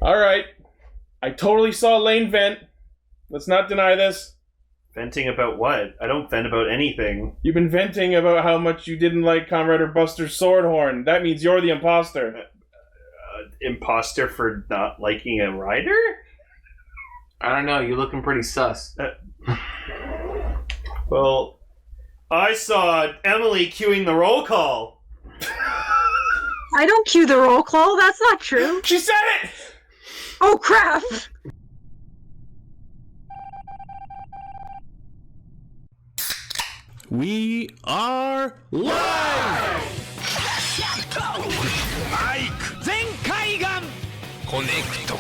Alright. I totally saw Lane vent. Let's not deny this. Venting about what? I don't vent about anything. You've been venting about how much you didn't like Kamen Rider Buster's sword horn. That means you're the imposter. Imposter for not liking a rider? I don't know. You're looking pretty sus. Well, I saw Emily cueing the roll call. I don't cue the roll call. That's not true. She said it! Oh, crap! We are live! Connect.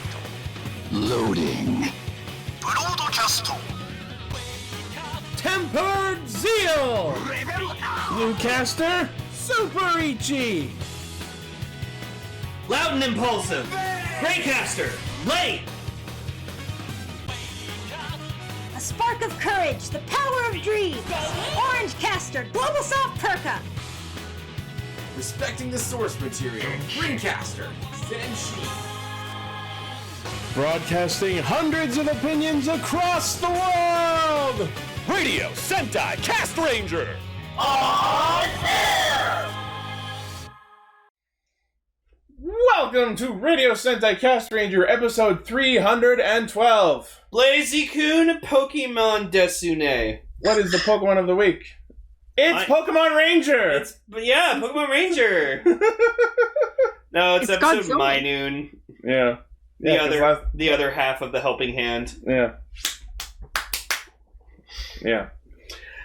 Loading. Broadcast. Tempered Zeal! Bluecaster, Super Ichi! Loud and impulsive. Greycaster, late. A spark of courage, the power of dreams. Orange Caster, Global Soft Perka. Respecting the source material. Greencaster. Zenshi. Broadcasting hundreds of opinions across the world! Radio Sentai Castranger! Welcome to Radio Sentai Castranger, episode 312. Blazy-kun Pokemon Desune. What is the Pokemon of the week? It's Pokemon Ranger! Pokemon Ranger. No, it's episode Godzilla. Minoon. Yeah. The other half of the helping hand. Yeah. Yeah.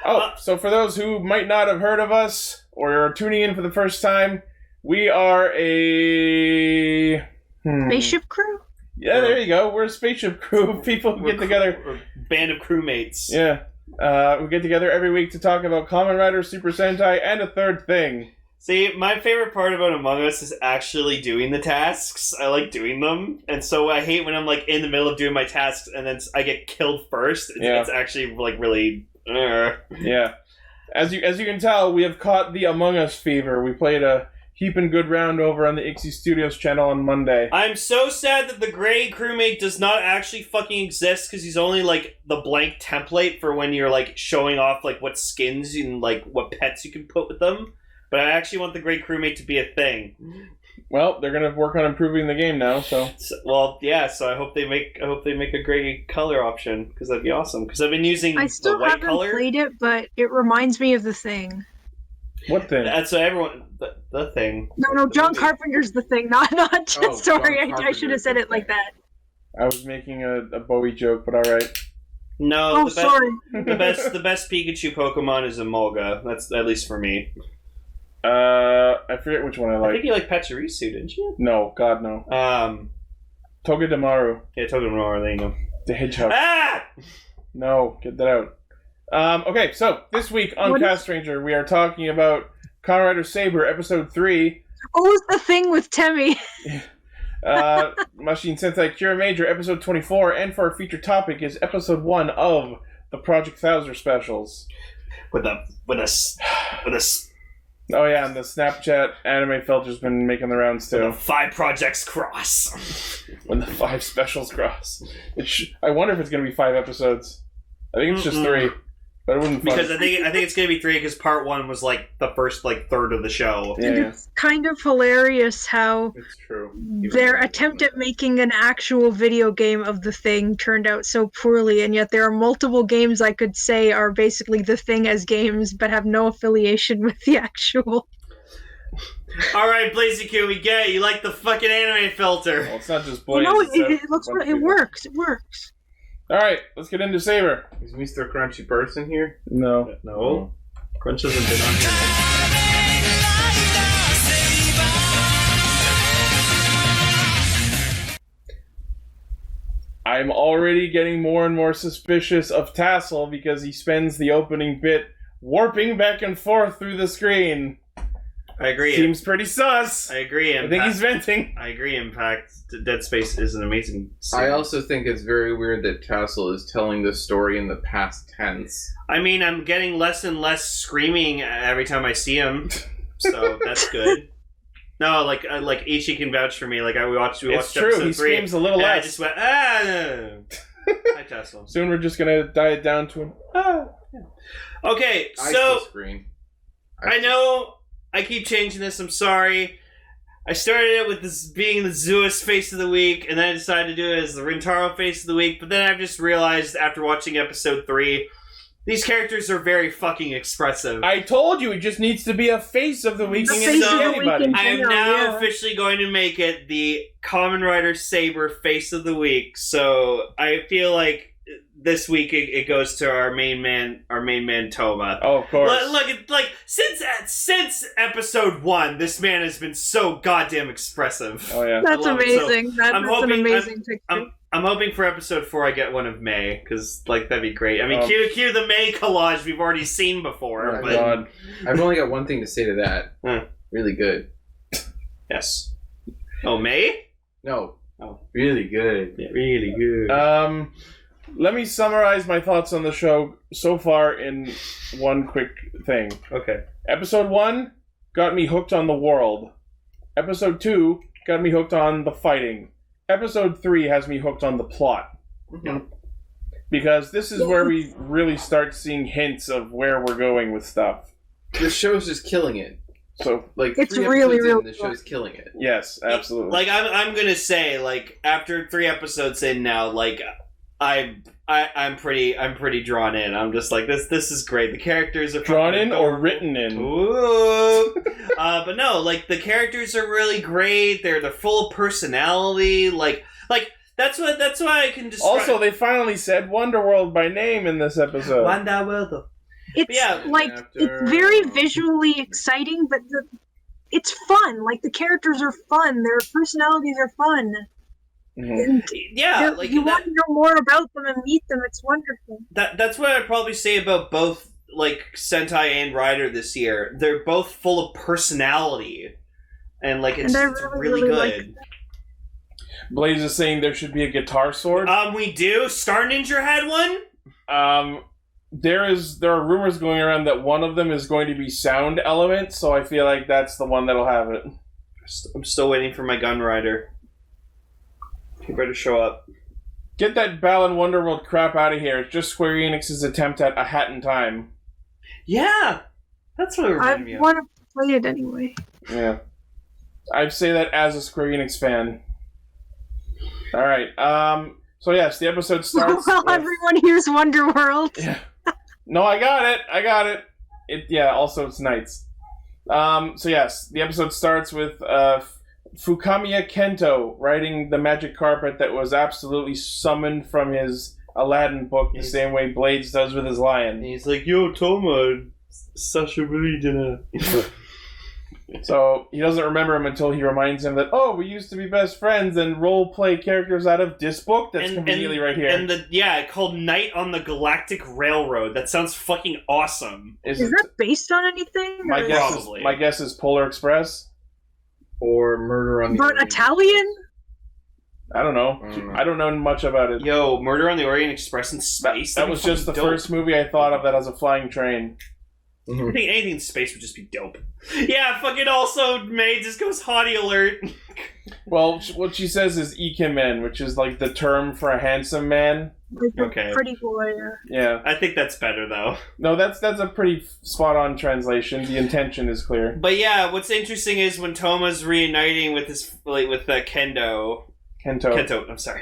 Oh, so for those who might not have heard of us, or are tuning in for the first time, we are a... Spaceship crew? Yeah, there you go. We're a spaceship crew of people who get together. We're a band of crewmates. Yeah. We get together every week to talk about Kamen Rider, Super Sentai, and a third thing. See, my favorite part about Among Us is actually doing the tasks. I like doing them. And so I hate when I'm like in the middle of doing my tasks and then I get killed first. It's actually like really... Yeah. As you can tell, we have caught the Among Us fever. We played a heaping good round over on the Ixie Studios channel on Monday. I'm so sad that the gray crewmate does not actually fucking exist because he's only like the blank template for when you're like showing off like what skins and like what pets you can put with them. But I actually want the gray crewmate to be a thing. Well, they're gonna work on improving the game now, so. So I hope they make a gray color option because that'd be awesome. Because I've been using I still the white haven't color. played it, but it reminds me of The Thing. What thing? That's so everyone the thing. No, John Carpenter's The Thing, not sorry, I should have said it like that. I was making a Bowie joke, but alright. No, sorry. the best Pikachu Pokemon is Emolga. That's at least for me. I forget which one I I like. think you like Pachirisu, didn't you? No, God no. Togedemaru. Yeah, Togedemaru, there you go. The Hedgehog. Ah! No, get that out. Okay, so this week on Castranger, we are talking about Kamen Rider Saber, episode 3. What was the thing with Temmie? Mashin Sentai Kiramager, episode 24, and for our feature topic is episode 1 of the Project Thouser specials. With a Oh yeah, and the Snapchat anime filter's been making the rounds too. the 5 projects cross. When the 5 specials cross. I wonder if it's going to be 5 episodes. I think it's just 3. But it wouldn't because I think it's gonna be 3 because part 1 was like the first like third of the show. Yeah. And it's kind of hilarious how It's true. their attempt at making an actual video game of The Thing turned out so poorly, and yet there are multiple games I could say are basically The Thing as games, but have no affiliation with the actual. Alright, Blazy-Q, we get it. You like the fucking anime filter. Well, it's not just Well, Blaze. no, it works. It works. Alright, let's get into Saber. Is Mr. Crunchy person here? No. No. Crunch hasn't been on here. I'm already getting more and more suspicious of Tassel because he spends the opening bit warping back and forth through the screen. I agree. Seems pretty sus. I agree. I think he's venting. I agree. In fact, Dead Space is an amazing scene. I also think it's very weird that Tassel is telling the story in the past tense. I mean, I'm getting less and less screaming every time I see him, so that's good. No, like Ichi can vouch for me. Like we watched It's true. episode He 3. screams a little and I less. just went Hi, Tesla. Soon we're just gonna diet down to him. Okay, I so still scream. I know I keep changing this. I'm sorry. I started it with this being the Zeus face of the week, and then I decided to do it as the Rintaro face of the week. But then I've just realized after watching episode 3, these characters are very fucking expressive. I told you, it just needs to be a face of the week. The and face it's of the anybody. week. I am Yeah, now yeah. officially going to make it the Kamen Rider Saber face of the week. So I feel like this week it goes to our main man Toma. Oh, of course. Like since episode 1, this man has been so goddamn expressive. Oh yeah. That's I love it. amazing. That's an amazing picture. I'm hoping for episode 4 I get one of May, because like that'd be great. I mean, Oh. cue the May collage we've already seen before. Oh my but god. I've only got one thing to say to that. Huh. Really good. Yes. Oh, May? No. Oh. Really good. Yeah, really good. Let me summarize my thoughts on the show so far in one quick thing. Okay. Episode 1 got me hooked on the world. Episode 2 got me hooked on the fighting. Episode 3 has me hooked on the plot. Mhm. Because this is where we really start seeing hints of where we're going with stuff. The show's just killing it. So, Like, It's 3 really, episodes in, really the show's killing it. yes, absolutely. Like I'm gonna say, like after 3 episodes in now, like I'm pretty drawn in. I'm just like this is great. The characters are Drawn fucking in or adorable. written in? Ooh. But no, like the characters are really great. They're full of personality. Like that's why I can describe. Also, they finally said Wonderworld by name in this episode. Wonderworld. It's Yeah. like it's very visually exciting, but it's fun. Like the characters are fun. Their personalities are fun. Mhm. And Yeah, like you that, want to know more about them and meet them. It's wonderful. that's what I'd probably say about both like Sentai and Rider this year. They're both full of personality, and like it's, And I it's really, really really good. Blaze is saying there should be a guitar sword. We do. Star Ninja had one. There are rumors going around that one of them is going to be Sound Element, so I feel like that's the one that'll have it. I'm still waiting for my Gun Rider. You better show up. Get that Balan Wonderworld crap out of here. It's just Square Enix's attempt at a Hat in Time. Yeah, that's what it I reminded me of. want to play it anyway. Yeah. I say that as a Square Enix fan. Alright, so yes, the episode starts Well, with- everyone hears Wonderworld. Yeah. No, I got it. Also it's nights. So yes, the episode starts with Fukamiya Kento riding the magic carpet that was absolutely summoned from his Aladdin book, the same way Blades does with his And lion. he's like, "Yo, Toma, Sasha really dinner." So he doesn't remember him until he reminds him that, oh, we used to be best friends and role play characters out of this book that's conveniently right here. And called Night on the Galactic Railroad. That sounds fucking awesome. Is Is it- that based on anything? my or- Probably. guess is Polar Express? Or Murder on the But Orient. Italian? I don't know. I don't know much about it. Yo, Murder on the Orient Express in space. That was just the first movie I thought of that has a flying train. I think anything in space would just be dope. Yeah, fucking also May just goes hottie alert. Well, what she says is ikemen, which is like the term for a handsome man. Like a Okay. pretty boy. Yeah. I think that's better though. No, that's a pretty spot on translation. The intention is clear. But yeah, what's interesting is when Toma's reuniting with his with Kendo. Kento. I'm sorry.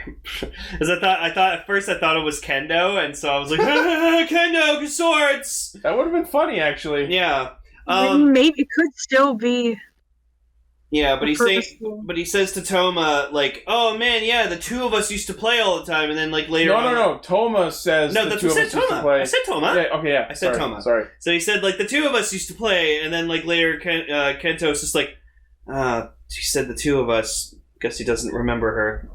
Because at first I thought it was Kendo, and so I was like, Kendo, swords. That would have been funny, actually. Yeah. Maybe it could still be. Yeah, but purposeful. he says to Toma, like, oh man, yeah, the two of us used to play all the time, and then like later on. No. Toma says No, the that's two what of I us said used to Toma. play. I said Toma. Yeah, okay, yeah. I said Sorry, Toma. Sorry. So he said, like, the two of us used to play, and then like later Kento's just like, she said the two of us. Guess he doesn't remember her.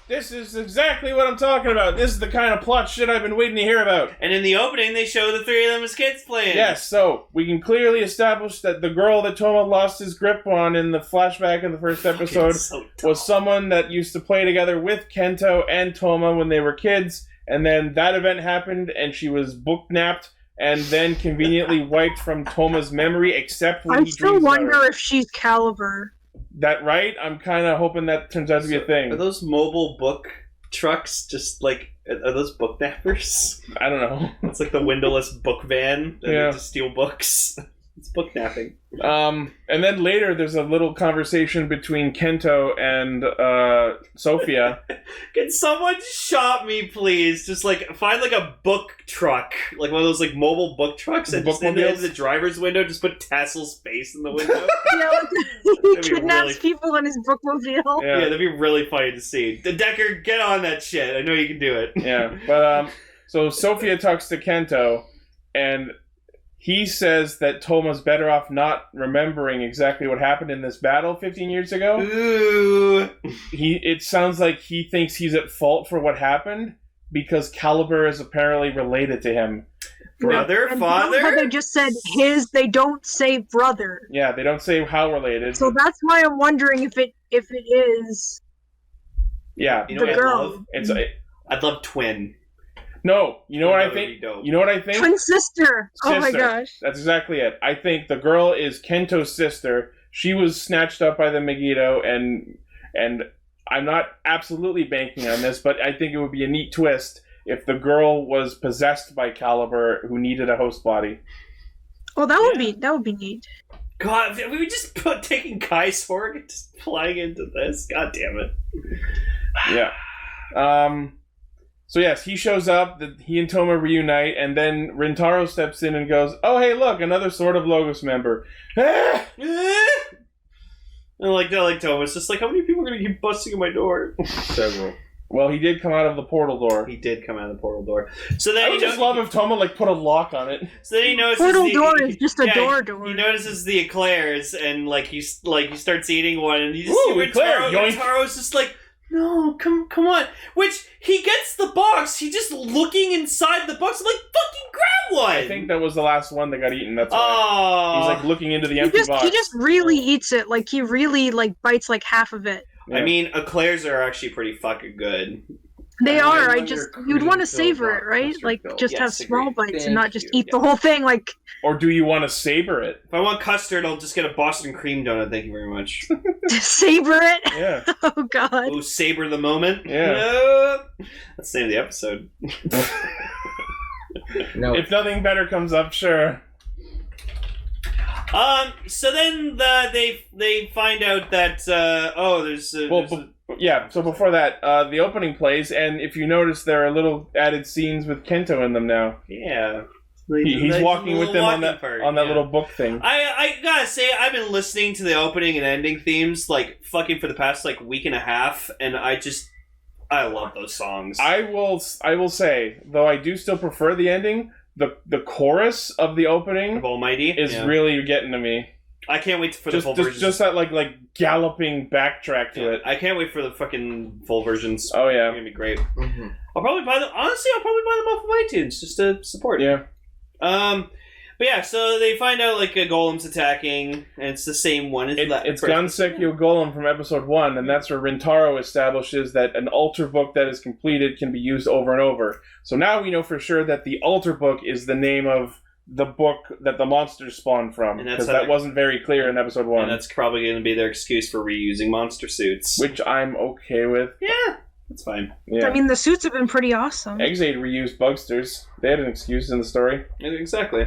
This is exactly what I'm talking about. This is the kind of plot shit I've been waiting to hear about. And in the opening, they show the three of them as kids playing. Yes, so we can clearly establish that the girl that Toma lost his grip on in the flashback in the first episode So was someone that used to play together with Kento and Toma when they were kids, and then that event happened and she was book-napped and then conveniently wiped from Toma's memory except when I he still dreams about her. wonder if she's Caliber. that right? I'm kind of hoping that turns out to be a thing. Are those mobile book trucks just like... Are those book nappers? I don't know. It's like the windowless book van that Yeah. to steal books. It's book napping. And then later there's a little conversation between Kento and Sophia. Can someone shop me, please? Just like find like a book truck, like one of those like mobile book trucks, and just in the driver's window, just put Tassel's face in the window. Yeah, like, he kidnaps really- people in his bookmobile. Yeah, that'd be really funny to see. Decker, get on that shit. I know you can do it. Yeah, but so Sophia talks to Kento, and he says that Toma's better off not remembering exactly what happened in this battle 15 years ago. Ooh. It sounds like he thinks he's at fault for what happened because Caliber is apparently related to him. Brother, And father? they just said his. They don't say brother. Yeah, they don't say how related. So that's why I'm wondering if it is Yeah, You know the what girl. I love? it's I'd love twin. no. You know what That I would think? be dope. You know what I think? Twin sister. Oh my Sister. gosh. That's exactly it. I think the girl is Kento's sister. She was snatched up by the Megiddo, and I'm not absolutely banking on this, but I think it would be a neat twist if the girl was possessed by Caliber, who needed a host body. Oh, that would be neat. God, we were just taking Kai Sorg and just flying into this. God damn it. Yeah. So yes, he shows up, he and Toma reunite, and then Rintaro steps in and goes, "Oh, hey, look, another Sword of Logos member." Ah! And like Thomas, just like, how many people are going to keep busting at my door? Several. Well, he did come out of the portal door. He did come out of the portal door. So then I would just love if Toma put a lock on it. So then he notices Portal door is just a door. He notices the eclairs, and he starts eating one, and you just Ooh, see eclair, yoink. Rintaro's just like, no, come on. Which he gets the box. He's just looking inside the box. I'm like, fucking grab one. I think that was the last one that got eaten. That's why. Oh, He's like looking into the empty box. He just really eats it. Like he really bites like half of it. Yeah. I mean, eclairs are actually pretty fucking good. They I are. mean, You'd want to cream-filled savor it, right? custard Like filled. just have Yes, small agreed. bites Thank and not just you. eat the whole thing. Like Or do you want to saber it? If I want custard, I'll just get a Boston cream donut. Thank you very much. savor it. Yeah. Oh god. Oh, savor the moment. Yeah. That's the name of the episode. No. If nothing better comes up, sure. So then they find out that Yeah, so before that, the opening plays, and if you notice, there are little added scenes with Kento in them now. yeah. He's walking with them on that part, little book thing. I gotta say, I've been listening to the opening and ending themes fucking for the past week and a half, and I love those songs. I will say, though I do still prefer the ending, the chorus of the opening of Almighty is really getting to me. I can't wait for the full version. Just that like galloping backtrack to it. I can't wait for the fucking full versions. Oh It's yeah, gonna be great. Mm-hmm. I'll probably buy them. Honestly, I'll probably buy them off of iTunes just to support. yeah. But yeah, so they find out a golem's attacking, and it's the same one as that. It's Gansekyo Golem from episode 1, and that's where Rintaro establishes that an altar book that is completed can be used over and over. So now we know for sure that the altar book is the name of the book that the monsters spawned from, And that's because how that they're- wasn't very clear in episode 1. And that's probably going to be their excuse for reusing monster suits. Which I'm okay with. Yeah, that's fine. Yeah. I mean, the suits have been pretty awesome. Eggsaid reused Bugsters. They had an excuse in the story. Exactly.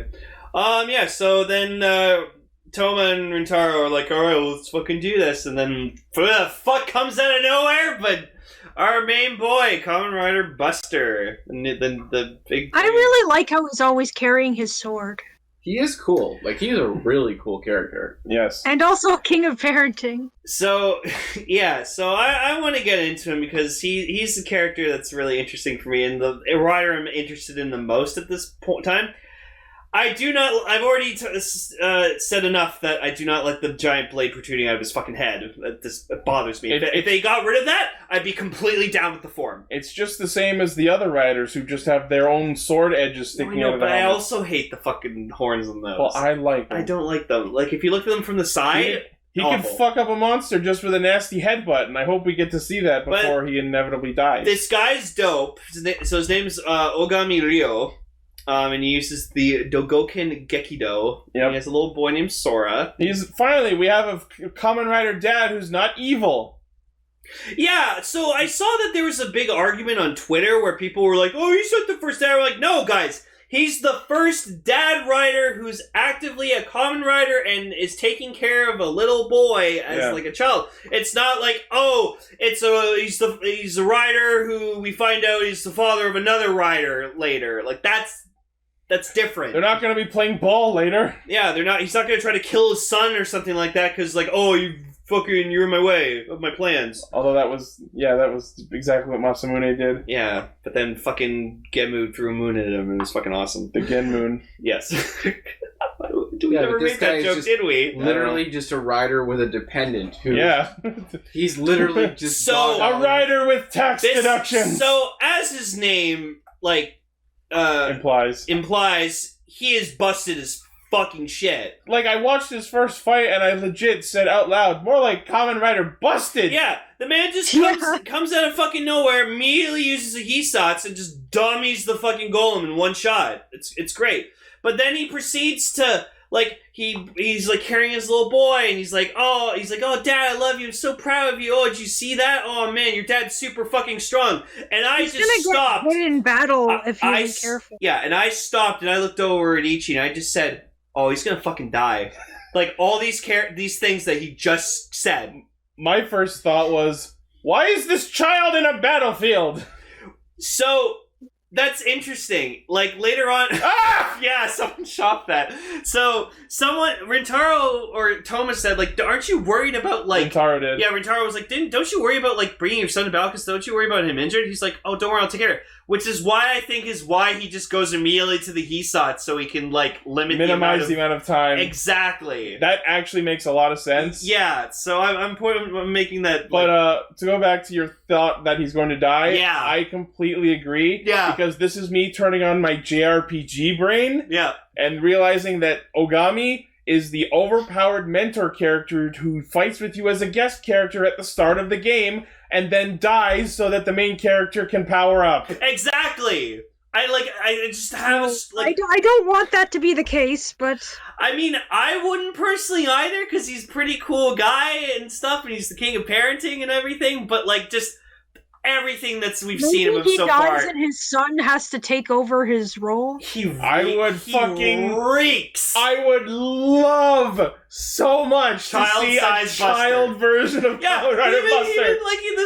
Yeah, so then Toma and Rintaro are like, alright, well, let's fucking do this. And then, who the fuck comes out of nowhere but our main boy, Kamen Rider Buster. And the big... I really like how he's always carrying his sword. He is cool. He's a really cool character. Yes. And also king of parenting. So, yeah, so I want to get into him because he's the character that's really interesting for me, and the rider I'm interested in the most at this point in time. I've already said enough that I do not like the giant blade protruding out of his fucking head. It bothers me. If they got rid of that, I'd be completely down with the form. It's just the same as the other riders who just have their own sword edges sticking out of But the I helmet. also hate the fucking horns on those. Well, I like them. I don't like them. If you look at them from the side... He can awful. fuck up a monster just with a nasty headbutt, and I hope we get to see that before he inevitably dies. This guy's dope. His name's Ogami Ryo. And he uses the Dogoken Gekido. Yep. He has a little boy named Sora. We have a Kamen Rider dad who's not evil. Yeah, so I saw that there was a big argument on Twitter where people were like, oh, he's not the first dad. We're like, no, guys. He's the first dad rider who's actively a Kamen Rider and is taking care of a little boy as like a child. It's not like, oh, he's a rider who we find out he's the father of another rider later. Like that's different. They're not going to be playing ball later. Yeah, they're not. He's not going to try to kill his son or something like that because, like, oh, you're in my way of my plans. Although that was exactly what Masamune did. Yeah, but then fucking Gemu threw a moon at him and it was fucking awesome. The Gen Moon. Yes. We never made that joke, did we? Literally just a rider with a dependent who... Yeah. He's literally just... a rider with tax deductions. So, as his name, like... implies he is busted as fucking shit. Like, I watched his first fight and I legit said out loud, more like Kamen Rider Busted. Yeah, the man just comes out of fucking nowhere, immediately uses a Hisatsu and just dummies the fucking golem in one shot. It's great. But then he proceeds to, like, he's like carrying his little boy and he's like, oh, Dad, I love you, I'm so proud of you. Oh, did you see that? Oh man, your dad's super fucking strong. And I just stopped. He's gonna get hit in battle if you're not careful. Yeah, and I stopped and I looked over at Ichi and I just said, oh, he's gonna fucking die. Like, all these things that he just said. My first thought was, why is this child in a battlefield? So... that's interesting. Like, later on... yeah, someone shot that. So, Rintaro or Thomas said, like, aren't you worried about, like... Rintaro did. Yeah, Rintaro was like, don't you worry about, like, bringing your son to battle, because don't you worry about him injured? He's like, oh, don't worry, I'll take care of it. Which is why he just goes immediately to the Hisatsu, so he can, like, minimize the amount of time. Exactly. That actually makes a lot of sense. Yeah, so I'm making that... But, to go back to your thought that he's going to die, yeah. I completely agree. Yeah. Because this is me turning on my JRPG brain. Yeah. And realizing that Ogami is the overpowered mentor character who fights with you as a guest character at the start of the game, and then dies so that the main character can power up. Exactly! I just have... like, I don't want that to be the case, but... I mean, I wouldn't personally either, because he's a pretty cool guy and stuff, and he's the king of parenting and everything, but, like, just... everything that we've seen of him so far. Maybe he dies and his son has to take over his role. He reeks. I would love so much to see a child version of Kamen Rider Buster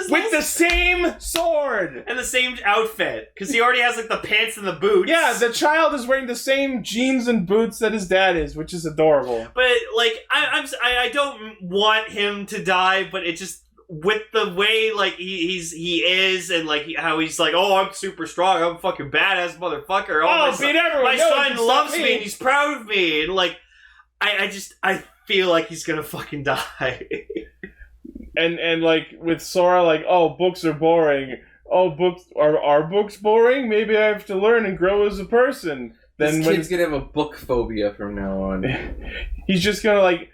with the same sword and the same outfit, because he already has like the pants and the boots. Yeah, the child is wearing the same jeans and boots that his dad is, which is adorable. But like, I don't want him to die, but it just. With the way, like, he is, and, like, how he's like, oh, I'm super strong, I'm a fucking badass motherfucker. Oh, beat everyone. My son loves me, and he's proud of me, and, like, I feel like he's gonna fucking die. and, like, with Sora, like, oh, books are boring. Oh, books, are books boring? Maybe I have to learn and grow as a person. This kid's gonna have a book phobia from now on. He's just gonna, like...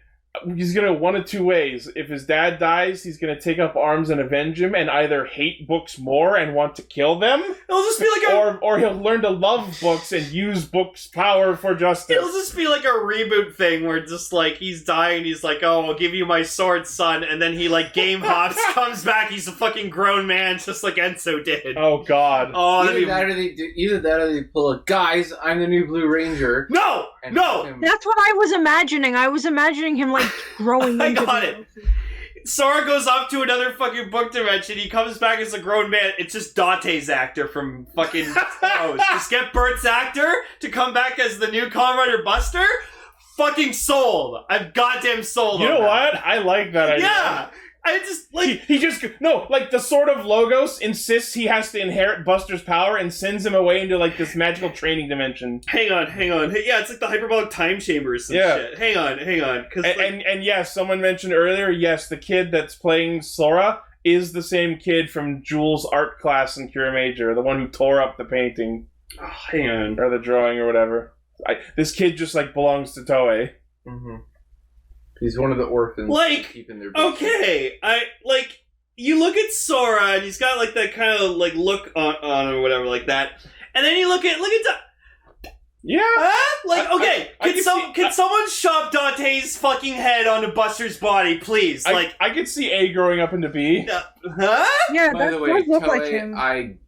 he's gonna one of two ways. If his dad dies, he's gonna take up arms and avenge him, and either hate books more and want to kill them. It'll just be like or he'll learn to love books and use books' power for justice. It'll just be like a reboot thing where just like he's dying, he's like, "Oh, I'll give you my sword, son," and then he like game hops, comes back, he's a fucking grown man, just like Enzo did. Oh God! Oh, either that or they pull a guys. I'm the new Blue Ranger. No. That's what I was imagining. I was imagining him like growing I into got it. Sora goes up to another fucking book dimension. He comes back as a grown man. It's just Dante's actor from fucking Heroes. Just get Bert's actor to come back as the new Kamen Rider Buster. Fucking sold. I'm goddamn sold. You know what? I like that idea. Yeah. I just like he just like the Sword of Logos insists he has to inherit Buster's power and sends him away into like this magical training dimension. Hang on. Yeah, it's like the hyperbolic time chamber or some shit. Hang on. And yes, someone mentioned earlier, yes, the kid that's playing Sora is the same kid from Jules' art class in Kiramager, the one who tore up the painting. Oh, hang on. Or the drawing or whatever. This kid just like belongs to Toei. Mm-hmm. He's one of the orphans. Like, keeping their okay, you look at Sora and he's got like that kind of like look on or whatever like that, and then you look at Yeah. Huh? Like, okay, I can someone shove Dante's fucking head onto Buster's body, please? Like, I could see A growing up into B. huh? Yeah, By that the way, does look like Toei, him.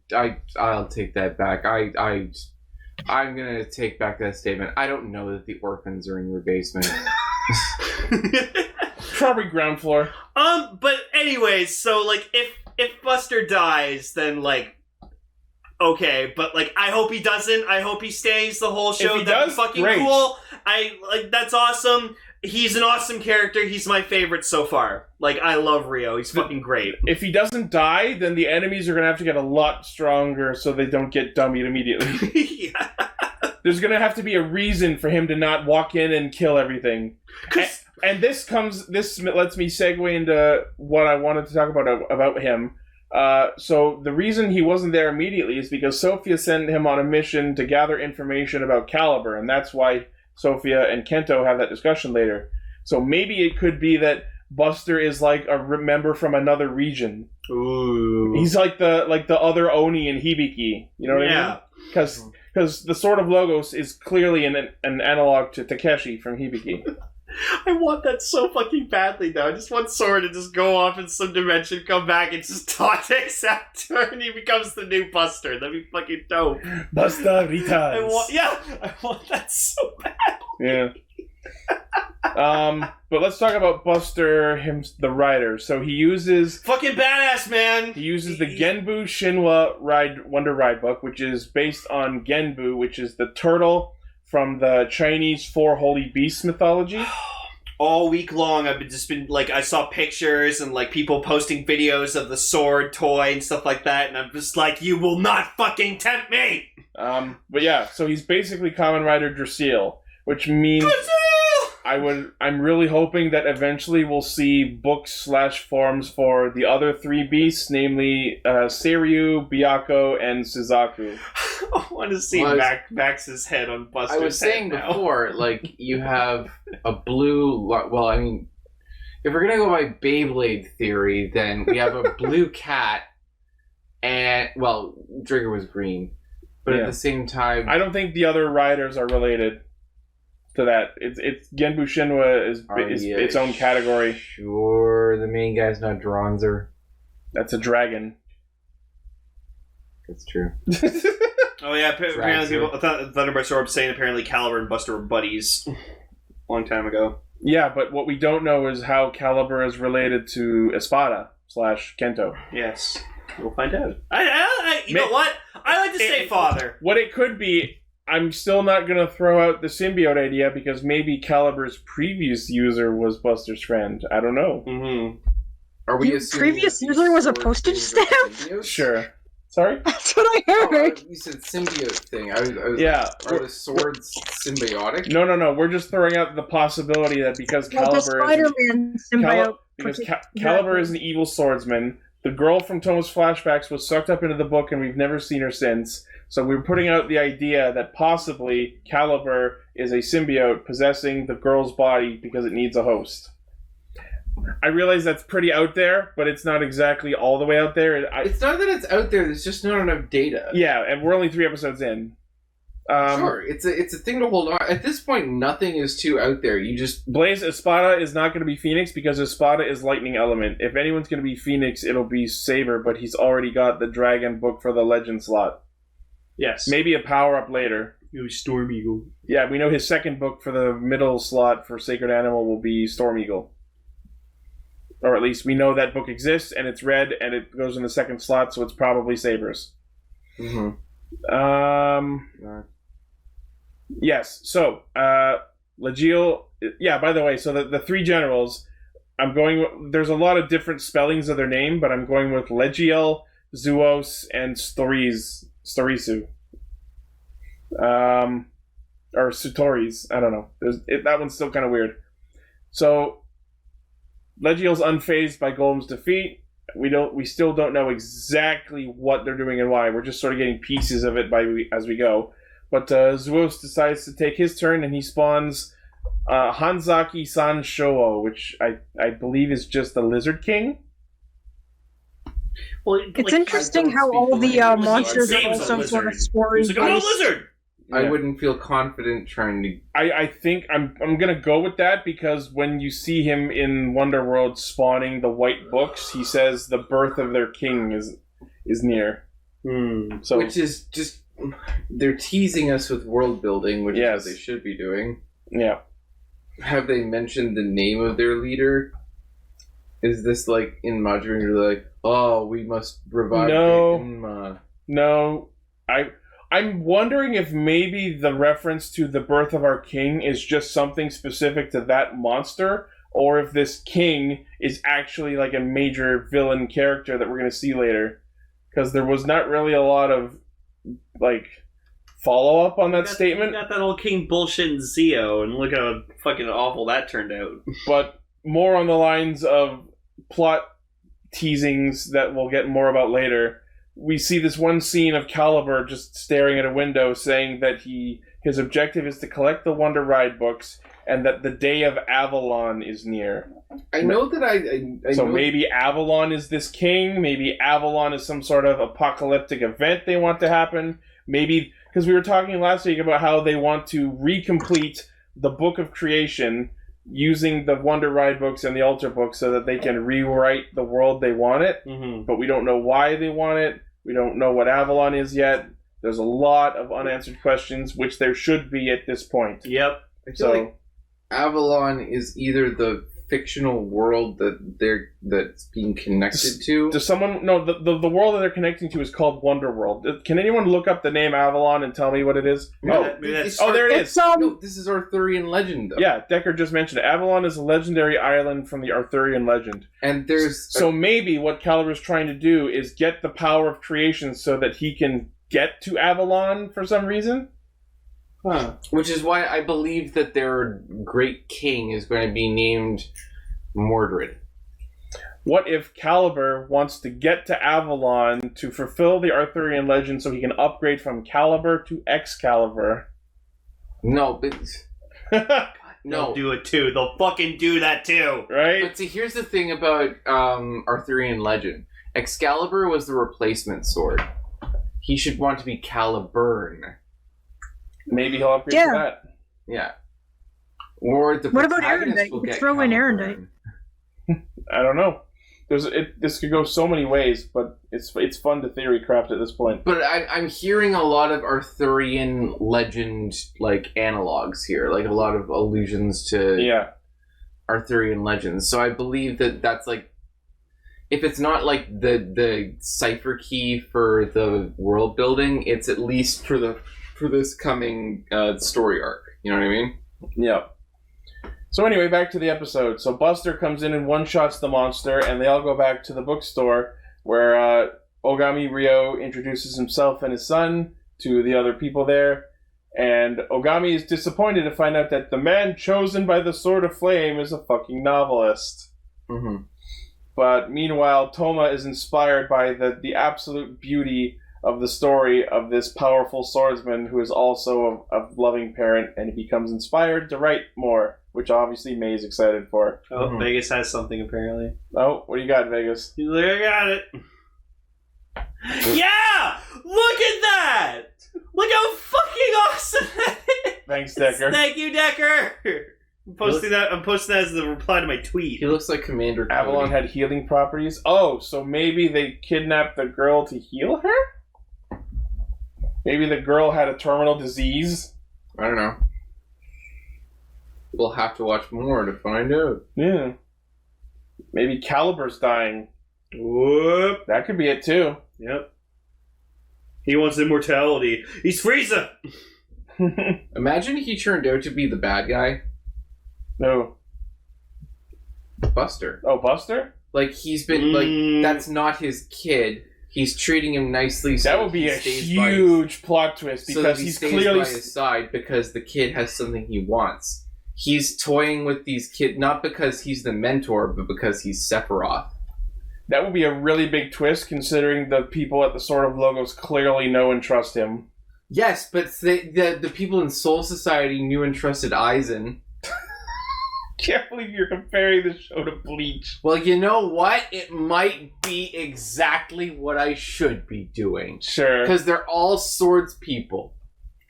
I'll take that back. I'm gonna take back that statement. I don't know that the orphans are in your basement. Probably ground floor. But anyways, so like, if Buster dies, then like, okay, but like, I hope he doesn't. I hope he stays the whole show. If he That'd does, be fucking great. cool. That's awesome. He's an awesome character. He's my favorite so far. Like, I love Rio. He's fucking great. If he doesn't die, then the enemies are going to have to get a lot stronger so they don't get dummied immediately. Yeah. There's going to have to be a reason for him to not walk in and kill everything. And this lets me segue into what I wanted to talk about him. So the reason he wasn't there immediately is because Sophia sent him on a mission to gather information about Caliber, and that's why Sophia and Kento have that discussion later. So maybe it could be that Buster is like a member from another region. Ooh. He's like the other Oni in Hibiki. You know what I mean? Because the Sword of Logos is clearly an analog to Takeshi from Hibiki. I want that so fucking badly now. I just want Sword to just go off in some dimension, come back, and just talk to Acceptor, and he becomes the new Buster. That'd be fucking dope. Buster returns. I want that so bad. Yeah. But let's talk about Buster, the rider. So he uses Fucking badass, man. the Genbu Shinwa Wonder Ride book, which is based on Genbu, which is the turtle from the Chinese Four Holy Beasts mythology. All week long, I've been like, I saw pictures and like people posting videos of the sword toy and stuff like that, and I'm just like, you will not fucking tempt me. But yeah, so he's basically Kamen Rider Drasil, which means I'm really hoping that eventually we'll see books/forms for the other three beasts, namely Seiryu, Byakuya, and Suzaku. I want to see Max's head on Buster's head. I was saying now. before, like, you have a blue... Well, I mean, if we're going to go by Beyblade theory, then we have a blue cat and... Well, Trigger was green. But at the same time... I don't think the other riders are related to that. It's Genbu Shinwa is its own category. Sure, the main guy's not Dronzer. That's a dragon. That's true. Oh yeah, apparently people, Thunderbird Sword saying apparently Caliber and Buster were buddies a long time ago. Yeah, but what we don't know is how Caliber is related to Espada/Kento. Yes, we'll find out. You know what? I like to say father. What it could be, I'm still not going to throw out the symbiote idea because maybe Caliber's previous user was Buster's friend. I don't know. Mm-hmm. Are we Your previous user was a postage stamp? Sure. Sorry? That's what I heard. You said symbiote thing. I was Yeah. Are the swords symbiotic? No. We're just throwing out the possibility that because Like the Caliber Spider-Man symbiote. because Caliber is an evil swordsman, the girl from Tomo's flashbacks was sucked up into the book and we've never seen her since. So we're putting out the idea that possibly Caliber is a symbiote possessing the girl's body because it needs a host. I realize that's pretty out there, but it's not exactly all the way out there. It's not that it's out there, there's just not enough data. Yeah, and we're only 3 episodes in. Sure, it's a thing to hold on. At this point, nothing is too out there. You just... Blaze Espada is not going to be Phoenix because Espada is lightning element. If anyone's going to be Phoenix, it'll be Saber, but he's already got the Dragon book for the Legend slot. Yes. Maybe a power-up later. It was Storm Eagle. Yeah, we know his second book for the middle slot for Sacred Animal will be Storm Eagle. Or at least we know that book exists, and it's red, and it goes in the second slot, so it's probably Saber's. Mm-hmm. Yes, so, Legiel... Yeah, by the way, so the 3 generals, there's a lot of different spellings of their name, but I'm going with Legiel, Zuos, and Storisu. Or Sutoris, I don't know. That one's still kind of weird. So... Legiel's unfazed by Golem's defeat. We still don't know exactly what they're doing and why. We're just sort of getting pieces of it as we go. But Zuos decides to take his turn, and he spawns Hanzaki San Shouo, which I believe is just the Lizard King. Well, it's interesting how all the monsters are also sort of stories. He's like, I'm a lizard! I wouldn't feel confident trying to. I think I'm gonna go with that because when you see him in Wonderworld spawning the white books, he says the birth of their king is near. So which is just they're teasing us with world building, which is what they should be doing. Yeah. Have they mentioned the name of their leader? Is this like in Majin, you're like, oh, we must revive? No. I'm wondering if maybe the reference to the birth of our king is just something specific to that monster, or if this king is actually like a major villain character that we're going to see later. Because there was not really a lot of like follow up on that statement. You got that old king bullshit in Zeo, and look how fucking awful that turned out. But more on the lines of plot teasings that we'll get more about later. We see this one scene of Caliber just staring at a window saying that his objective is to collect the Wonder Ride books and that the day of Avalon is near. I know that I so know maybe Avalon is this king, maybe Avalon is some sort of apocalyptic event they want to happen, maybe, because we were talking last week about how they want to recomplete the Book of Creation using the Wonder Ride books and the Ultra books so that they can rewrite the world they want it, but we don't know why they want it. We don't know what Avalon is yet. There's a lot of unanswered questions, which there should be at this point. Yep. I feel like Avalon is either the fictional world that's being connected to. Does someone no the world that they're connecting to is called Wonder World. Can anyone look up the name Avalon and tell me what it is? There it is. No, this is Arthurian legend, though. Yeah, Decker just mentioned it. Avalon is a legendary island from the Arthurian legend. And there's so maybe what Caliber's trying to do is get the power of creation so that he can get to Avalon for some reason. Huh. Which is why I believe that their great king is going to be named Mordred. What if Caliber wants to get to Avalon to fulfill the Arthurian legend so he can upgrade from Caliber to Excalibur? No, but... no. They'll do it too. They'll fucking do that too. Right? But see, here's the thing about Arthurian legend. Excalibur was the replacement sword. He should want to be Caliburn. Maybe he'll upgrade to that. Yeah. Or the what about protagonist Erendite? will You could get throw in Caliburn. Erendite. I don't know. This could go so many ways, but it's fun to theory craft at this point. But I'm hearing a lot of Arthurian legend like analogs here, like a lot of allusions to Arthurian legends. So I believe that that's like, if it's not like the cipher key for the world building, it's at least for this coming story arc. You know what I mean? Yeah. So anyway, back to the episode. So Buster comes in and one-shots the monster, and they all go back to the bookstore where Ogami Ryo introduces himself and his son to the other people there. And Ogami is disappointed to find out that the man chosen by the Sword of Flame is a fucking novelist. Mm-hmm. But meanwhile, Toma is inspired by the absolute beauty of the story of this powerful swordsman who is also a loving parent, and he becomes inspired to write more, which obviously May is excited for. Oh, Vegas has something apparently. Oh, what do you got, Vegas? He's like, I got it. Yeah! Look at that! Look how fucking awesome that is! Thanks, Decker. Thank you, Decker! I'm posting that as the reply to my tweet. He looks like Commander Cody. Avalon had healing properties. Oh, so maybe they kidnapped the girl to heal her? Maybe the girl had a terminal disease? I don't know. We'll have to watch more to find out. Yeah. Maybe Caliber's dying. Whoop. That could be it, too. Yep. He wants immortality. He's Frieza! Imagine he turned out to be the bad guy. No. Buster. Oh, Buster? Like, he's been, like, that's not his kid. He's treating him nicely. So that would be a huge plot twist, because he's clearly by his side because the kid has something he wants. He's toying with these kids, not because he's the mentor, but because he's Sephiroth. That would be a really big twist, considering the people at the Sword of Logos clearly know and trust him. Yes, but the people in Soul Society knew and trusted Aizen. Can't believe you're comparing the show to Bleach. Well, you know what? It might be exactly what I should be doing. Sure. Because they're all swords people.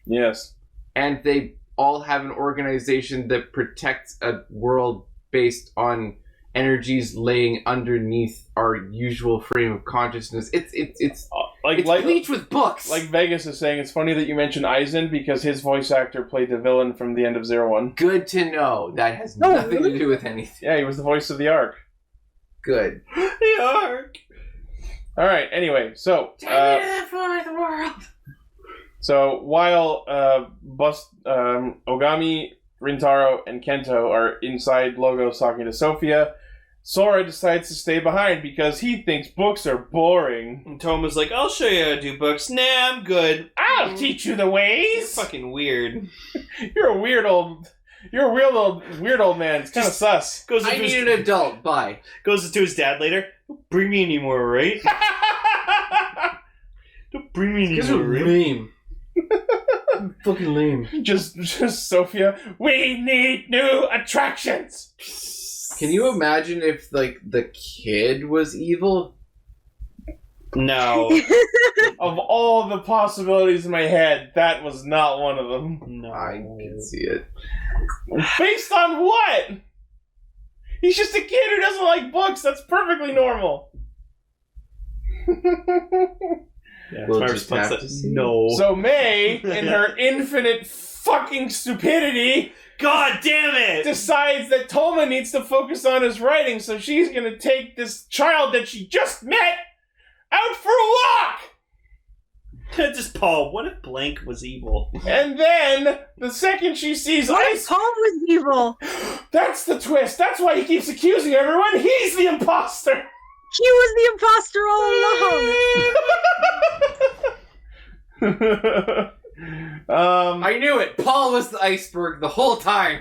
Yes. And they all have an organization that protects a world based on energies laying underneath our usual frame of consciousness. It's Bleach with books. Like Vegas is saying, it's funny that you mentioned Aizen because his voice actor played the villain from the end of 01. Good to know. That has nothing to do with anything. Yeah, he was the voice of the Ark. Good. The Ark. All right. Anyway, so the world. So while Ogami, Rintaro, and Kento are inside Logos talking to Sophia, Sora decides to stay behind because he thinks books are boring. And Toma's like, I'll show you how to do books. Nah, I'm good. I'll teach you the ways. You're fucking weird. You're a weird old man. It's kind of sus. I need an adult. Bye. Goes to his dad later. Don't bring me anymore, right? Don't bring me anymore, right? Lame. Fucking lame. Just Sophia. We need new attractions. Can you imagine if the kid was evil? No. Of all the possibilities in my head, that was not one of them. No. I can see it. Based on what? He's just a kid who doesn't like books. That's perfectly normal. Yeah, We'll my just response have to is see. no. So May, in her infinite fucking stupidity, God damn it! decides that Toma needs to focus on his writing, so she's gonna take this child that she just met out for a walk! Just Paul, what if Blank was evil? And then, the second she sees What Ice... if Paul was evil? That's the twist! That's why he keeps accusing everyone! He's the imposter! He was the imposter all along! I knew it. Paul was the iceberg the whole time.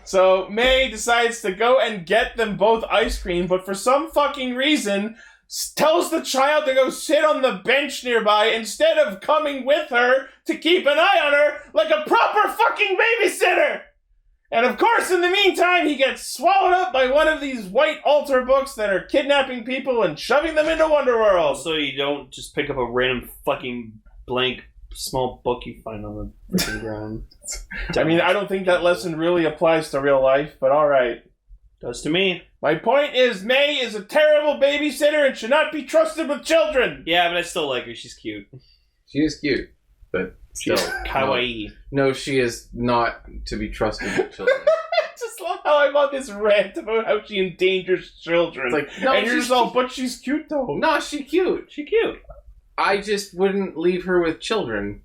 So May decides to go and get them both ice cream, but for some fucking reason tells the child to go sit on the bench nearby instead of coming with her to keep an eye on her like a proper fucking babysitter. And of course, in the meantime, he gets swallowed up by one of these white altar books that are kidnapping people and shoving them into Wonderworld. So you don't just pick up a random fucking blank small book you find on the freaking ground. I mean, I don't think that lesson really applies to real life, but alright. Does to me. My point is, May is a terrible babysitter and should not be trusted with children. Yeah, but I still like her. She's cute. She is cute, but still. She's kawaii. No, she is not to be trusted with children. I just love how I'm on this rant about how she endangers children. It's like, no, and you're she's just all, but she's cute though. No, she's cute. She's cute. I just wouldn't leave her with children.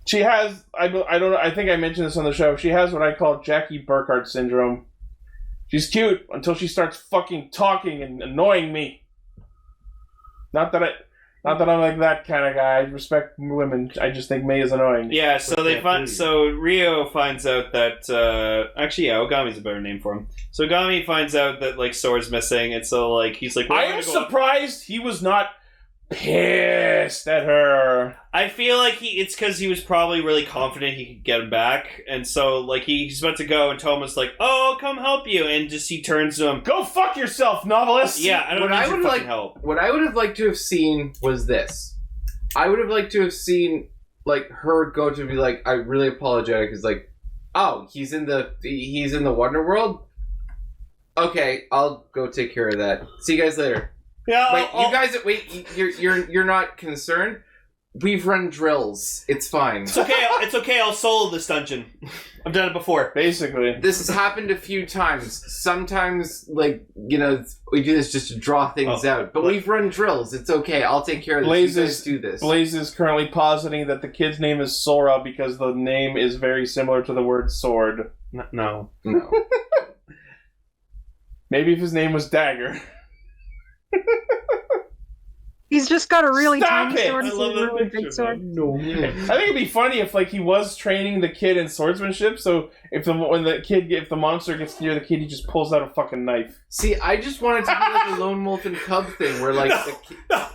She has, I don't know, I think I mentioned this on the show, she has what I call Jackie Burkhardt syndrome. She's cute until she starts fucking talking and annoying me. Not that I'm like that kind of guy. I respect women. I just think May is annoying. Yeah, so Rio finds out that actually, yeah, Ogami's a better name for him. So Ogami finds out that like Sora's missing, and so like he's like, I am surprised he was not pissed at her. I feel like it's because he was probably really confident he could get him back, and so like he's about to go, and Toma's like, "Oh, I'll come help you," and just he turns to him, "Go fuck yourself, novelist." Yeah, I don't need your fucking help. What I would have liked to have seen was this. I would have liked to have seen like her go to be like, "I really apologize," because like, oh, he's in the Wonder World. Okay, I'll go take care of that. See you guys later. Yeah, You're not concerned? We've run drills. It's fine. It's okay. I'll solo this dungeon. I've done it before. Basically. This has happened a few times. Sometimes, like, you know, we do this just to draw things out. But we've run drills. It's okay. I'll take care of this. You guys do this. Blaze is currently positing that the kid's name is Sora because the name is very similar to the word sword. No. Maybe if his name was Dagger. He's just got a really tiny it! sword and a really big sword. No. I think it'd be funny if like he was training the kid in swordsmanship, so if the monster gets near the kid, he just pulls out a fucking knife. See, I just wanted to be like a lone wolf and cub thing where like No.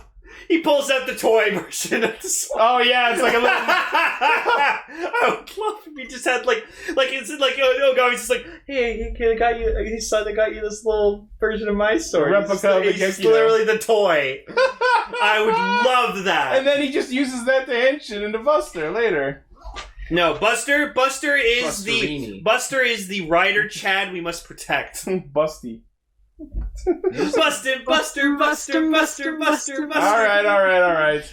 He pulls out the toy version of the sword. Oh yeah, it's like a little I would love if he just had it's like oh god, he's just like, hey kid, I got you. His son, I got you this little version of my sword. replica of the He's Genki literally the toy. I would love that. And then he just uses that to henshin into Buster later. No, Buster is Busterini. the rider Chad we must protect. Busty. Bustin', Buster. Alright.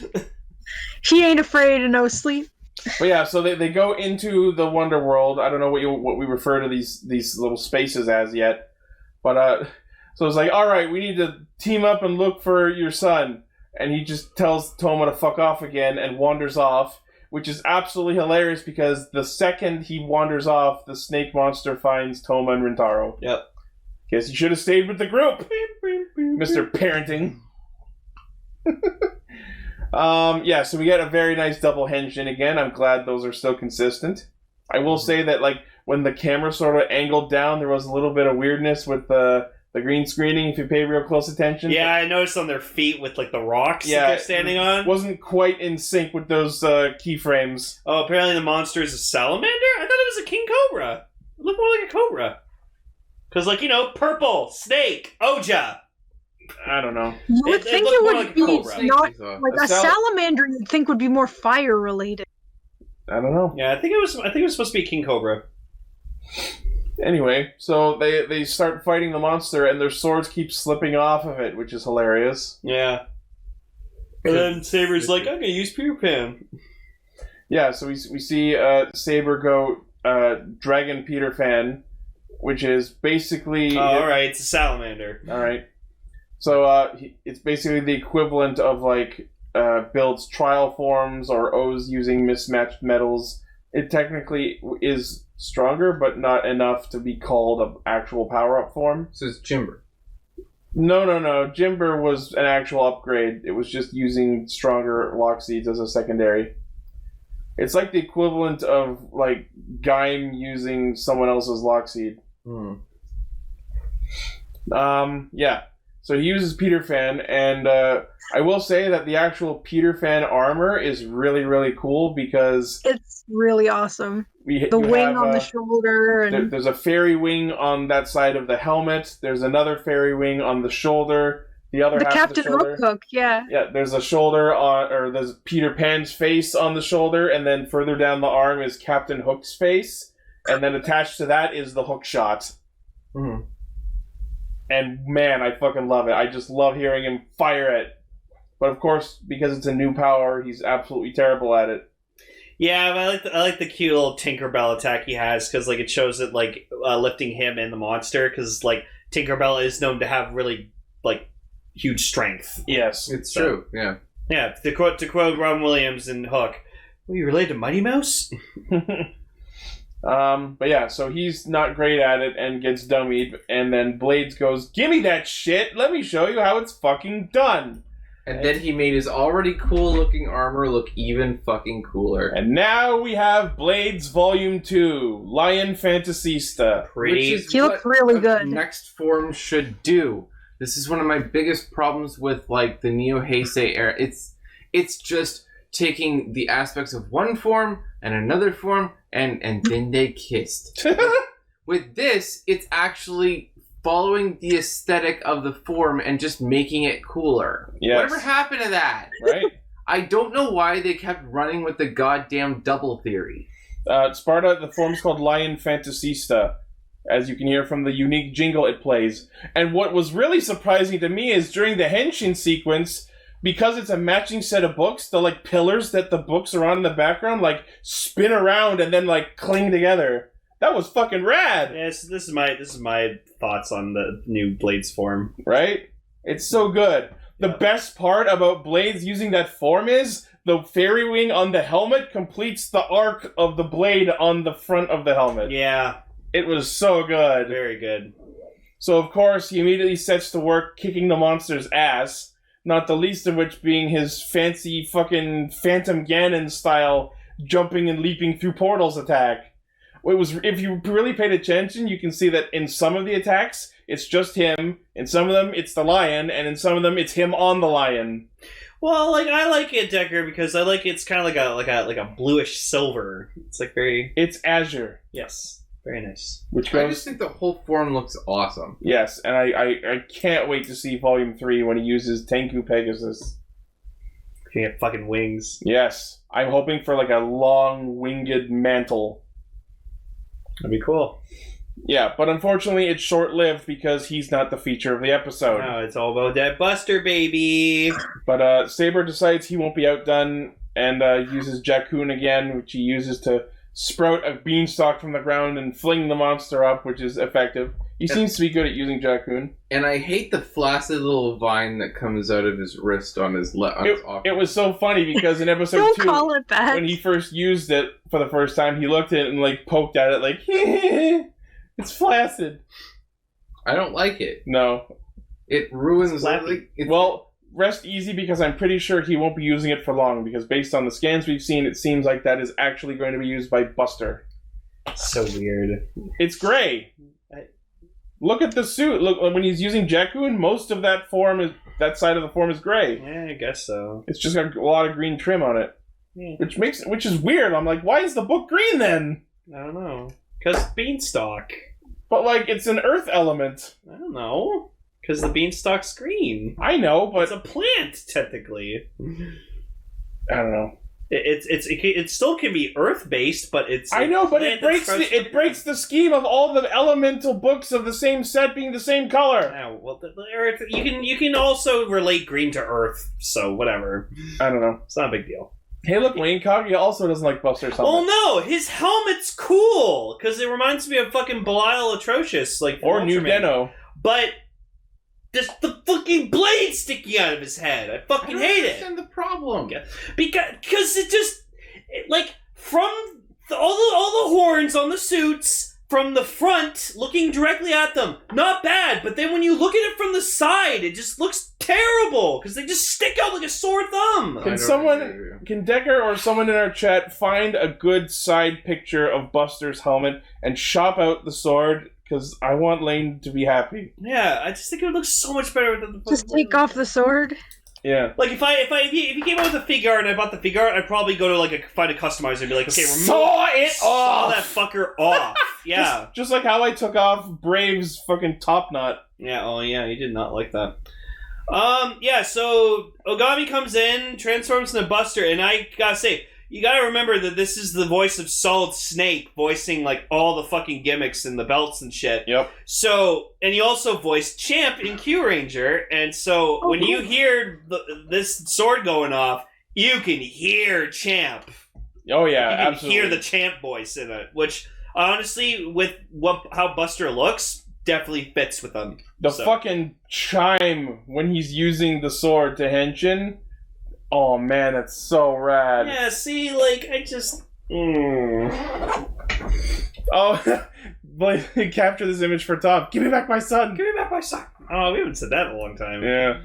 He ain't afraid of no sleep. But yeah, so they go into the Wonder World. I don't know what we refer to these little spaces as yet. But so it's like, alright, we need to team up and look for your son. And he just tells Toma to fuck off again and wanders off. Which is absolutely hilarious because the second he wanders off, the snake monster finds Toma and Rintaro. Yep. Guess you should have stayed with the group, Mr. Parenting. Yeah, so we get a very nice double henshin again. I'm glad those are still consistent. I will say that, like, when the camera sort of angled down, there was a little bit of weirdness with the green screening, if you pay real close attention. Yeah, I noticed on their feet with, like, the rocks that they're standing on. Wasn't quite in sync with those keyframes. Oh, apparently the monster is a salamander? I thought it was a king cobra. It looked more like a cobra. Because, like, purple, snake, Oja. I don't know. You would think it looked more would like a be cobra. not like a salamander. You'd think would be more fire related. I don't know. Yeah, I think it was supposed to be king cobra. Anyway, so they start fighting the monster, and their swords keep slipping off of it, which is hilarious. Yeah. And then Saber's like, I'm going to use Peter Pan. Yeah, so we see Saber go Dragon Peter Fan, which is basically... alright, it's a salamander. Alright. So it's basically the equivalent of, like, Build's trial forms or O's using mismatched metals. It technically is stronger, but not enough to be called an actual power-up form. So it's Jimber. No. Jimber was an actual upgrade. It was just using stronger lock seeds as a secondary. It's like the equivalent of, like, Gaim using someone else's lock seed. Yeah. So he uses Peter Fan, and I will say that the actual Peter Fan armor is really, really cool because... It's really awesome. The you wing have, on the shoulder. And... There's a fairy wing on that side of the helmet. There's another fairy wing on the shoulder. The other half Captain of the shoulder. Hook, yeah. Yeah, there's a shoulder or there's Peter Pan's face on the shoulder, and then further down the arm is Captain Hook's face, and then attached to that is the hook shot. Mm-hmm. And man, I fucking love it. I just love hearing him fire it. But of course, because it's a new power, he's absolutely terrible at it. Yeah, but I like the cute little Tinkerbell attack he has because like it shows it like lifting him and the monster because like Tinkerbell is known to have really like huge strength. Yes, it's true. Yeah, yeah. To quote Ron Williams and Hook, "Are you related to Mighty Mouse?" But yeah, so he's not great at it and gets dummied, and then Blades goes, "Gimme that shit! Let me show you how it's fucking done!" And then he made his already cool-looking armor look even fucking cooler. And now we have Blades Volume 2, Lion Fantasista. Pretty. He looks really good. Next form should do. This is one of my biggest problems with like the Neo Heisei era. It's just taking the aspects of one form and another form and then they kissed. With this, it's actually following the aesthetic of the form and just making it cooler. Yes. Whatever happened to that? Right? I don't know why they kept running with the goddamn double theory. Sparta, the form's called Lion Fantasista, as you can hear from the unique jingle it plays. And what was really surprising to me is during the henshin sequence, because it's a matching set of books, the like pillars that the books are on in the background like spin around and then like cling together. That was fucking rad. Yes, this is my thoughts on the new Blades form. Right? It's so good. The best part about Blades using that form is the fairy wing on the helmet completes the arc of the blade on the front of the helmet. Yeah. It was so good. Very good. So, of course, he immediately sets to work kicking the monster's ass, not the least of which being his fancy fucking Phantom Ganon style jumping and leaping through portals attack. If you really paid attention, you can see that in some of the attacks, it's just him. In some of them, it's the lion, and in some of them, it's him on the lion. Well, like I like it, Decker, because I like it's kind of like a bluish silver. It's like very. It's azure. Yes, very nice. Which goes. I just think the whole form looks awesome. Yes, and I can't wait to see Volume 3 when he uses Tenku Pegasus. You get fucking wings. Yes. I'm hoping for like a long winged mantle. That'd be cool. Yeah, but unfortunately it's short-lived because he's not the feature of the episode. No, it's all about that Buster, baby. But Saber decides he won't be outdone and uses Jakun again, which he uses to sprout a beanstalk from the ground and fling the monster up, which is effective. He seems to be good at using Jakun. And I hate the flaccid little vine that comes out of his wrist on his It was so funny because in episode Don't 2, call it that. when he first used it for the first time, he looked at it and like poked at it like, it's flaccid. I don't like it. No. It ruins... Well, rest easy because I'm pretty sure he won't be using it for long because based on the scans we've seen, it seems like that is actually going to be used by Buster. So weird. It's gray. Look at the suit. Look, when he's using Jakun, most of that side of the form is gray. Yeah, I guess so. It's just got a lot of green trim on it. Yeah. Which is weird. I'm like, why is the book green then? I don't know. Because beanstalk. But like, it's an earth element. I don't know. Because the beanstalk's green. I know, but It's a plant, technically. I don't know. It still can be earth-based, but it's... I know, but plant it breaks the scheme of all the elemental books of the same set being the same color. Oh, well, the earth... You can also relate green to earth, so whatever. I don't know. It's not a big deal. Hey, look, Wayne Kaguya also doesn't like Buster's helmet. Oh no, his helmet's cool because it reminds me of fucking Belial Atrocious, like Or New Ultraman. Deno. But there's the fucking blade sticking out of his head. I fucking hate it. That's the problem. Because like from all the horns on the suits from the front, looking directly at them, not bad. But then when you look at it from the side, it just looks terrible because they just stick out like a sore thumb. Can Decker or someone in our chat find a good side picture of Buster's helmet and shop out the sword? Because I want Lane to be happy. Yeah, I just think it would look so much better with the. Just take off the sword. Yeah. Like if he came out with a figure art and I bought the figure art, I'd probably go to find a customizer and be like, okay, saw that fucker off. Yeah. Just like how I took off Brave's fucking top knot. Yeah, oh yeah, you did not like that. Yeah, so Ogami comes in, transforms into Buster, and I gotta say, you gotta remember that this is the voice of Solid Snake voicing like all the fucking gimmicks and the belts and shit. Yep. So, and he also voiced Champ in Kyuranger, and so when you hear this sword going off, you can hear Champ. Oh yeah, you can absolutely. hear the Champ voice in it, which honestly, with how Buster looks, definitely fits with him. The fucking chime when he's using the sword to henshin. Oh man, that's so rad. Yeah, see, like, I just... Oh, Blake, capture this image for Tom. Give me back my son! Give me back my son! Oh, we haven't said that in a long time. Yeah.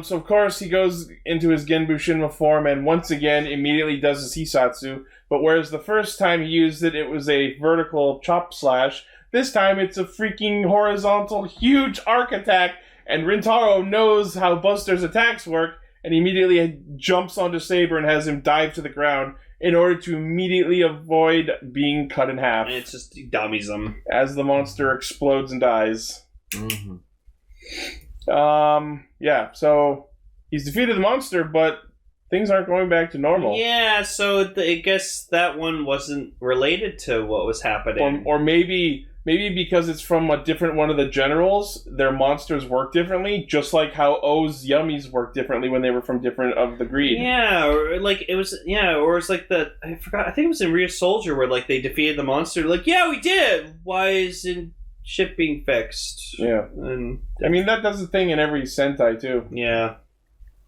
So of course he goes into his Genbu Shinra form and once again immediately does his Hisatsu, but whereas the first time he used it, it was a vertical chop slash, this time it's a freaking horizontal huge arc attack, and Rintaro knows how Buster's attacks work, and immediately jumps onto Saber and has him dive to the ground in order to immediately avoid being cut in half. And it's just, he dummies him. As the monster explodes and dies. Mm-hmm. Yeah, so he's defeated the monster, but things aren't going back to normal. Yeah, so I guess that one wasn't related to what was happening. Or maybe because it's from a different one of the generals, their monsters work differently, just like how O's Yummies work differently when they were from different of the greed. Yeah, or like it was like I forgot, I think it was in Rhea Soldier where like they defeated the monster, like, yeah, we did! Why isn't shit being fixed? Yeah. And I mean, that's a thing in every Sentai, too. yeah.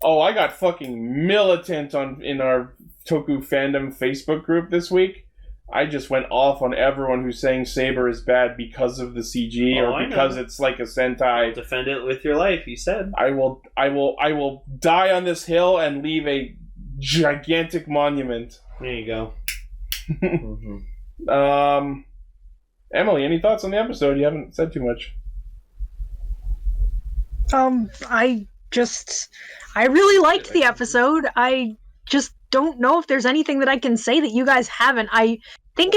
Oh, I got fucking militant in our Toku fandom Facebook group this week. I just went off on everyone who's saying Saber is bad because of the CG or because it's like a Sentai. Defend it with your life, you said. I will die on this hill and leave a gigantic monument. There you go. Mm-hmm. Emily, any thoughts on the episode? You haven't said too much. I really liked the episode. I just don't know if there's anything that I can say that you guys haven't. I think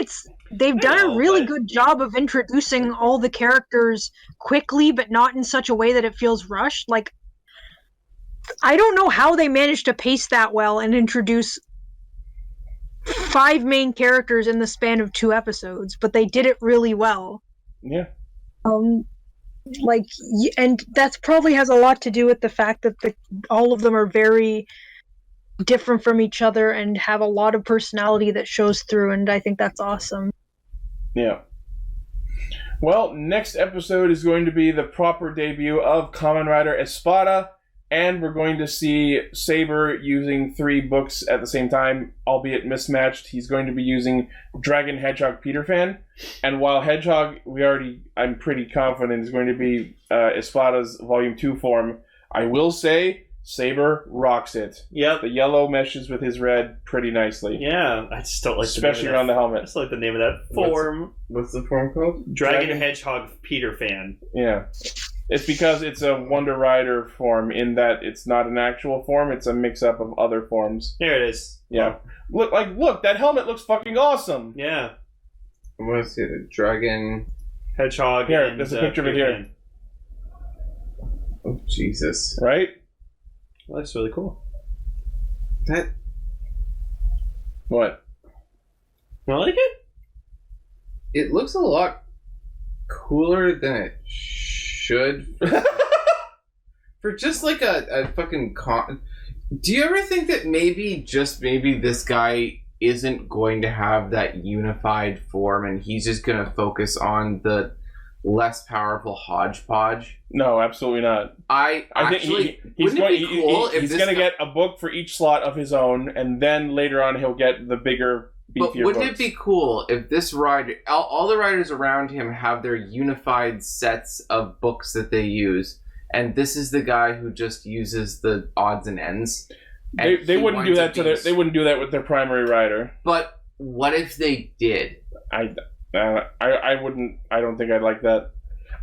they've done a really good job of introducing all the characters quickly, but not in such a way that it feels rushed. Like, I don't know how they managed to pace that well and introduce 5 main characters in the span of 2 episodes, but they did it really well. Yeah. And that's probably has a lot to do with the fact that all of them are very different from each other and have a lot of personality that shows through, and I think that's awesome. Yeah. Well, next episode is going to be the proper debut of Kamen Rider Espada, and we're going to see Saber using 3 books at the same time, albeit mismatched. He's going to be using Dragon, Hedgehog, Peter Fan, and while Hedgehog, I'm pretty confident is going to be Espada's Volume 2 form, I will say Saber rocks it. Yep. The yellow meshes with his red pretty nicely. Yeah, I just don't like especially the name around the I helmet. just like the name of that form. What's the form called? Dragon Hedgehog Peter Fan. Yeah. It's because it's a Wonder Rider form in that it's not an actual form, it's a mix-up of other forms. There it is. Yeah. Look, that helmet looks fucking awesome! Yeah. I want to see the Dragon... Hedgehog. Here, and, there's a picture of it here. Fan. Oh, Jesus. Right? Well, that's really cool. That... What? I like it. It looks a lot cooler than it should. For just like a fucking do you ever think that maybe this guy isn't going to have that unified form and he's just going to focus on the less powerful hodgepodge? No, absolutely not. I think he's going to get a book for each slot of his own, and then later on he'll get the bigger, beefier But wouldn't books. it be cool if this rider, all the riders around him have their unified sets of books that they use, and this is the guy who just uses the odds and ends? And They he wouldn't do winds that up being they wouldn't do that with their primary rider. But what if they did? I wouldn't. I don't think I'd like that.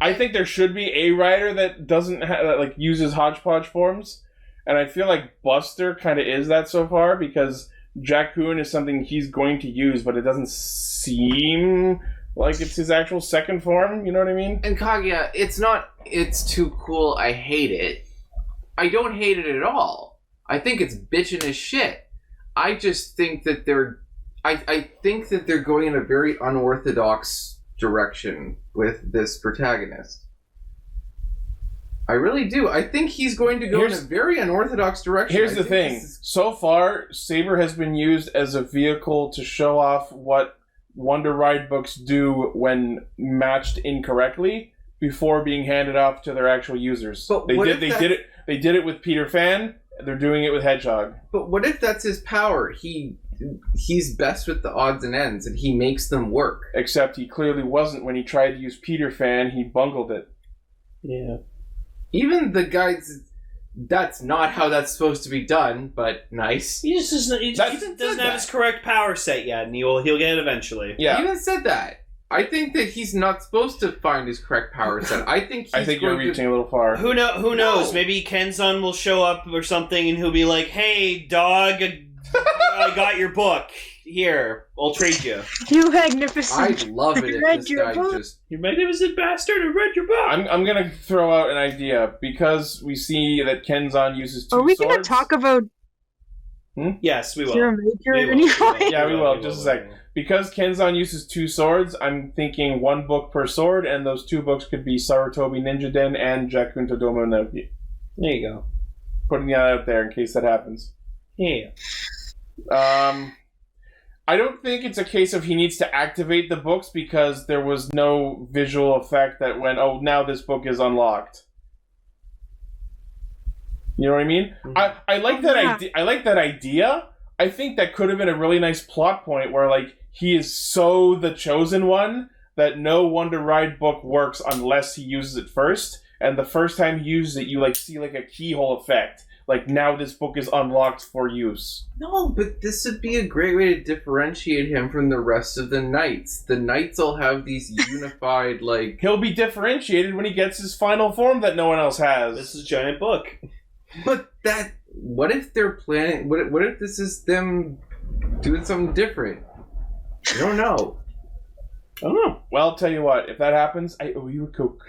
I think there should be a rider that doesn't that uses hodgepodge forms, and I feel like Buster kind of is that so far because Jakun is something he's going to use, but it doesn't seem like it's his actual second form. You know what I mean? And Kaguya, it's too cool. I hate it. I don't hate it at all. I think it's bitchin' as shit. I just think that I think that they're going in a very unorthodox direction with this protagonist. I really do. I think he's going to go in a very unorthodox direction. Here's the thing. So far, Saber has been used as a vehicle to show off what Wonder Ride books do when matched incorrectly before being handed off to their actual users. But They did it with Peter Fan. They're doing it with Hedgehog. But what if that's his power? He's best with the odds and ends, and he makes them work. Except he clearly wasn't when he tried to use Peter Fan. He bungled it. Yeah. Even the guys, that's not how that's supposed to be done, but nice. He just doesn't have his correct power set yet, and he'll get it eventually. Yeah. He even said that. I think that he's not supposed to find his correct power set. I think you're reaching a little far. Who knows? No. Maybe Kenzan will show up or something, and he'll be like, "Hey, dog, I got your book. Here, I'll trade you." You magnificent. I'd love it if this guy just... You magnificent bastard! I read your book. I'm gonna throw out an idea because we see that Kenzan uses 2 Are we swords. going to talk about Yes, we will. Kiramager anyway? Yeah, we will. Just a sec. Because Kenzan uses 2 swords, I'm thinking 1 book per sword, and those 2 books could be Sarutobi Ninja Den and Jakun Todomo Naoki. There you go. Putting that out there in case that happens. Yeah. I don't think it's a case of he needs to activate the books because there was no visual effect that went, oh, now this book is unlocked. You know what I mean? Mm-hmm. I like that idea. I like that idea. I think that could have been a really nice plot point where, he is so the chosen one that no Wonder Ride book works unless he uses it first. And the first time he uses it, you, see, a keyhole effect. Now this book is unlocked for use. No, but this would be a great way to differentiate him from the rest of the knights. The knights all have these unified, He'll be differentiated when he gets his final form that no one else has. This is a giant book. But what if they're planning... What if this is them doing something different? I don't know. Well, I'll tell you what. If that happens, I owe you a Coke.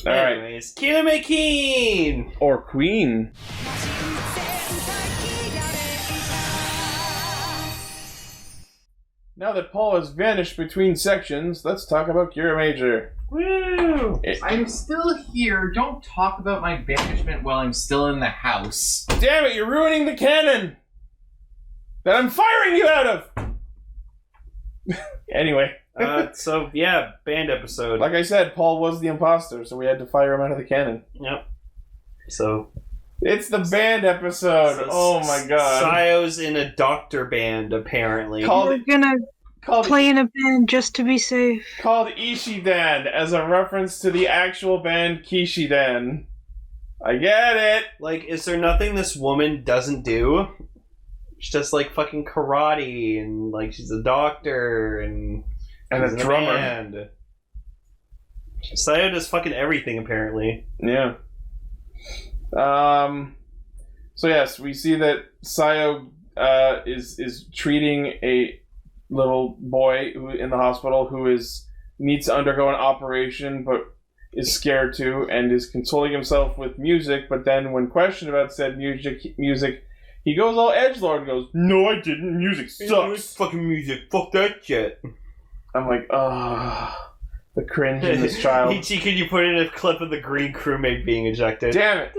All right. Anyways, Kiramagers! Or Queen. Now that Paul has vanished between sections, let's talk about Kiramager. Woo! I'm still here. Don't talk about my banishment while I'm still in the house. Damn it, you're ruining the cannon that I'm firing you out of! Anyway. So, yeah, band episode. Like I said, Paul was the imposter, so we had to fire him out of the cannon. Yep. So... It's the band episode. Oh my god. Sayo's in a doctor band, apparently. We're gonna play in a band just to be safe. Called Ishidan, as a reference to the actual band Kishidan. I get it. Like, is there nothing this woman doesn't do? She's just like fucking karate, and like she's a doctor, and a she's in drummer. band. Sayo does fucking everything, apparently. Yeah. So yes, we see that Sayo is treating a little boy who in the hospital who needs to undergo an operation but is scared to and is consoling himself with music, but then when questioned about said music he goes all edgelord and goes, "No, I didn't. Music sucks. Fucking music. Fuck that shit." I'm like, the cringe in this child. Ichi, can you put in a clip of the green crewmate being ejected? Damn it.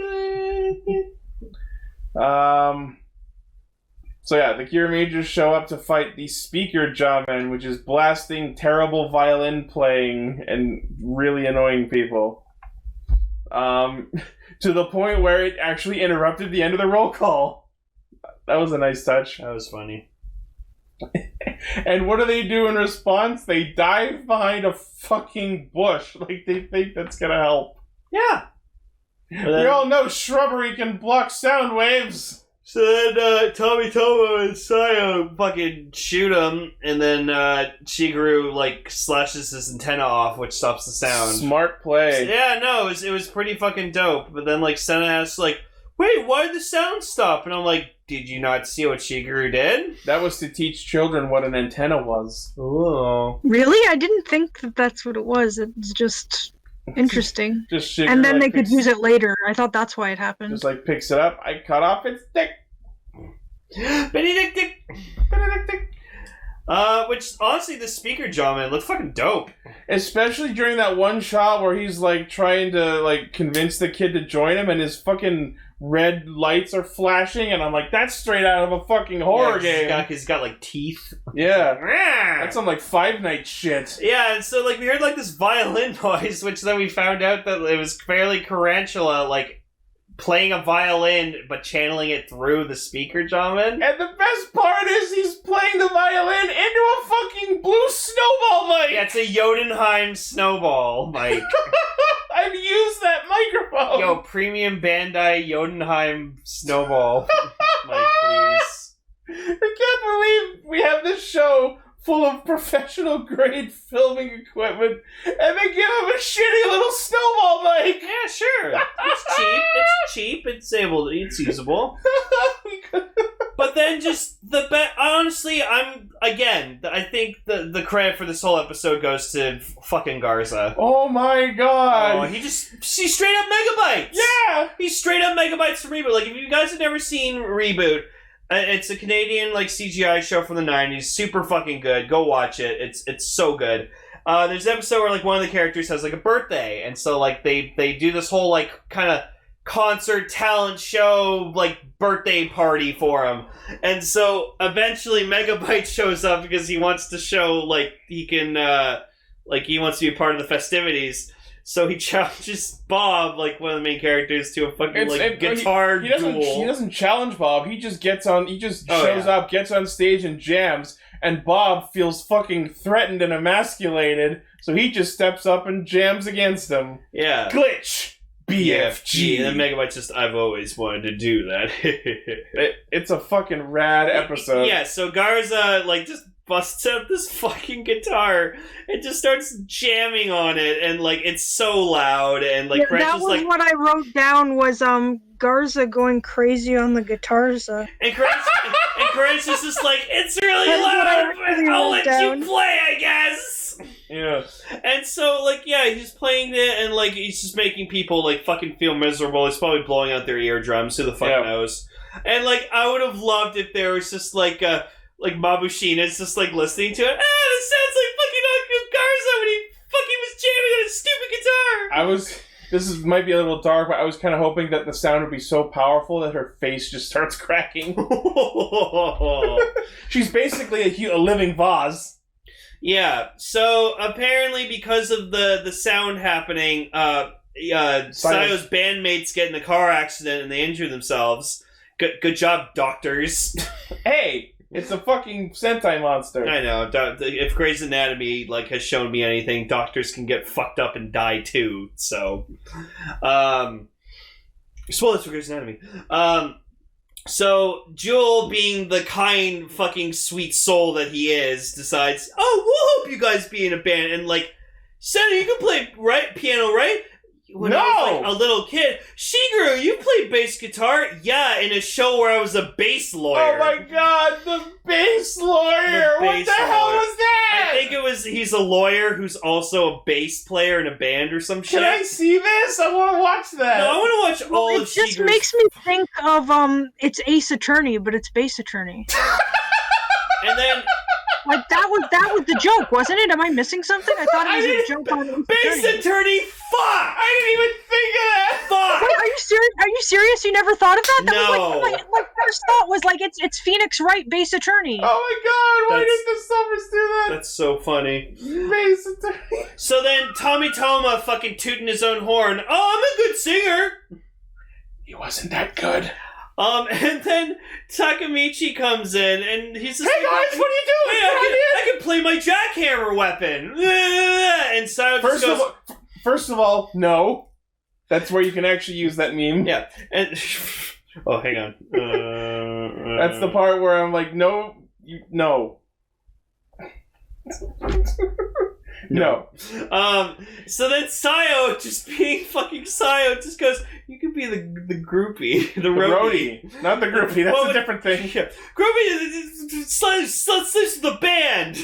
So yeah, the Kiramagers show up to fight the speaker Jamin, which is blasting terrible violin playing and really annoying people. To the point where it actually interrupted the end of the roll call. That was a nice touch. That was funny. And what do they do in response? They dive behind a fucking bush. Like, they think that's gonna help. Yeah. We all know shrubbery can block sound waves. So then Tommy Tomo and Sayo fucking shoot him, and then Shigeru like slashes his antenna off, which stops the sound. Smart play. Yeah, no, it was pretty fucking dope. But then like Senna asks like, "Wait, why did the sound stop?" And I'm like, "Did you not see what Shigeru did?" That was to teach children what an antenna was. Oh. Really? I didn't think that's what it was. It's just interesting. Just Shigeru, and then like, they could use it later. I thought that's why it happened. Just like picks it up. I cut off its dick. Benedict. Which honestly, the speaker Jamin looked fucking dope. Especially during that one shot where he's like trying to like convince the kid to join him, and his fucking red lights are flashing, and I'm like, that's straight out of a fucking horror game. He's got like teeth. Yeah, that's some like Five Nights shit. Yeah, and so like we heard like this violin noise, which then we found out that it was fairly Tarantula, like playing a violin but channeling it through the speaker Jamin. And the best part is he's playing the violin into a fucking blue snowball mic. Yeah, it's a Jotunheim snowball mic. I've used that microphone. Yo, premium Bandai Jotunheim snowball mic, please. I can't believe we have this show full of professional grade filming equipment, and they give him a shitty little snowball mic. Yeah, sure. It's cheap. It's cheap. It's usable. But then just honestly, I think the credit for this whole episode goes to fucking Garza. Oh my god. Oh, he's straight up megabytes. Yeah. He's straight up megabytes from Reboot. Like, if you guys have never seen Reboot, it's a Canadian like CGI show from the 90s. Super fucking good. Go watch it. It's so good. There's an episode where like one of the characters has like a birthday, and so like they do this whole like kind of concert talent show like birthday party for him. And so eventually Megabyte shows up because he wants to show like he can like he wants to be a part of the festivities. So he challenges Bob, like one of the main characters, to a fucking guitar duel. He doesn't challenge Bob. He just gets on. He just shows up, gets on stage, and jams. And Bob feels fucking threatened and emasculated, so he just steps up and jams against him. Yeah. Glitch. BFG. And then Megabyte's just, I've always wanted to do that. It's a fucking rad episode. Yeah. So Garza like just busts out this fucking guitar and just starts jamming on it, and like it's so loud, and like that was like what I wrote down was Garza going crazy on the guitars. And Corinne's just like, it's really loud, but I'll let you play, I guess. Yeah. And so, like, yeah, he's playing it, and, like, he's just making people, like, fucking feel miserable. He's probably blowing out their eardrums. Who the fuck knows? And, like, I would have loved if there was just, like Mabushina's just, like, listening to it. This sounds like fucking Uncle Garza when he fucking was jamming on his stupid guitar! This might be a little dark, but I was kind of hoping that the sound would be so powerful that her face just starts cracking. She's basically a living vase. Yeah, so apparently because of the sound happening, Sayo's bandmates get in a car accident and they injure themselves. Good job, doctors. Hey, it's a fucking Sentai monster. I know. If Grey's Anatomy has shown me anything, doctors can get fucked up and die too. So, spoilers for Grey's Anatomy. So Jewel, being the kind, fucking sweet soul that he is, decides, we'll help you guys be in a band. And Senna, you can play piano, right? When I was a little kid. Shigeru, you play bass guitar? Yeah, in a show where I was a bass lawyer. Oh my god, the bass lawyer! What the hell was that? I think he's a lawyer who's also a bass player in a band or some shit. Can I see this? I want to watch that. No, I want to watch all of Shigeru's... It just makes me think of, it's Ace Attorney, but it's Bass Attorney. And then... that was the joke, wasn't it? Am I missing something? I thought it was a joke on Bass Attorney. Fuck! I didn't even think of that. Fuck! Wait, are you serious? Are you serious? You never thought of that? That No. was my first thought was it's Phoenix Wright, Bass Attorney. Oh my god! Why did the Summers do that? That's so funny. Bass Attorney. So then Tommy Toma fucking tooting his own horn. Oh, I'm a good singer. He wasn't that good. And then Takamichi comes in, and he's just hey guys, what are you doing? Hey, I can play my jackhammer weapon. And Sayo just goes... First of all, no. That's where you can actually use that meme. Yeah. And oh, hang on. That's the part where I'm like, no. No. So then Sayo, just being fucking Sayo, just goes, you could be the groupie. The roadie. Not the groupie, that's a different thing. Yeah. Groupie, let's listen to the band.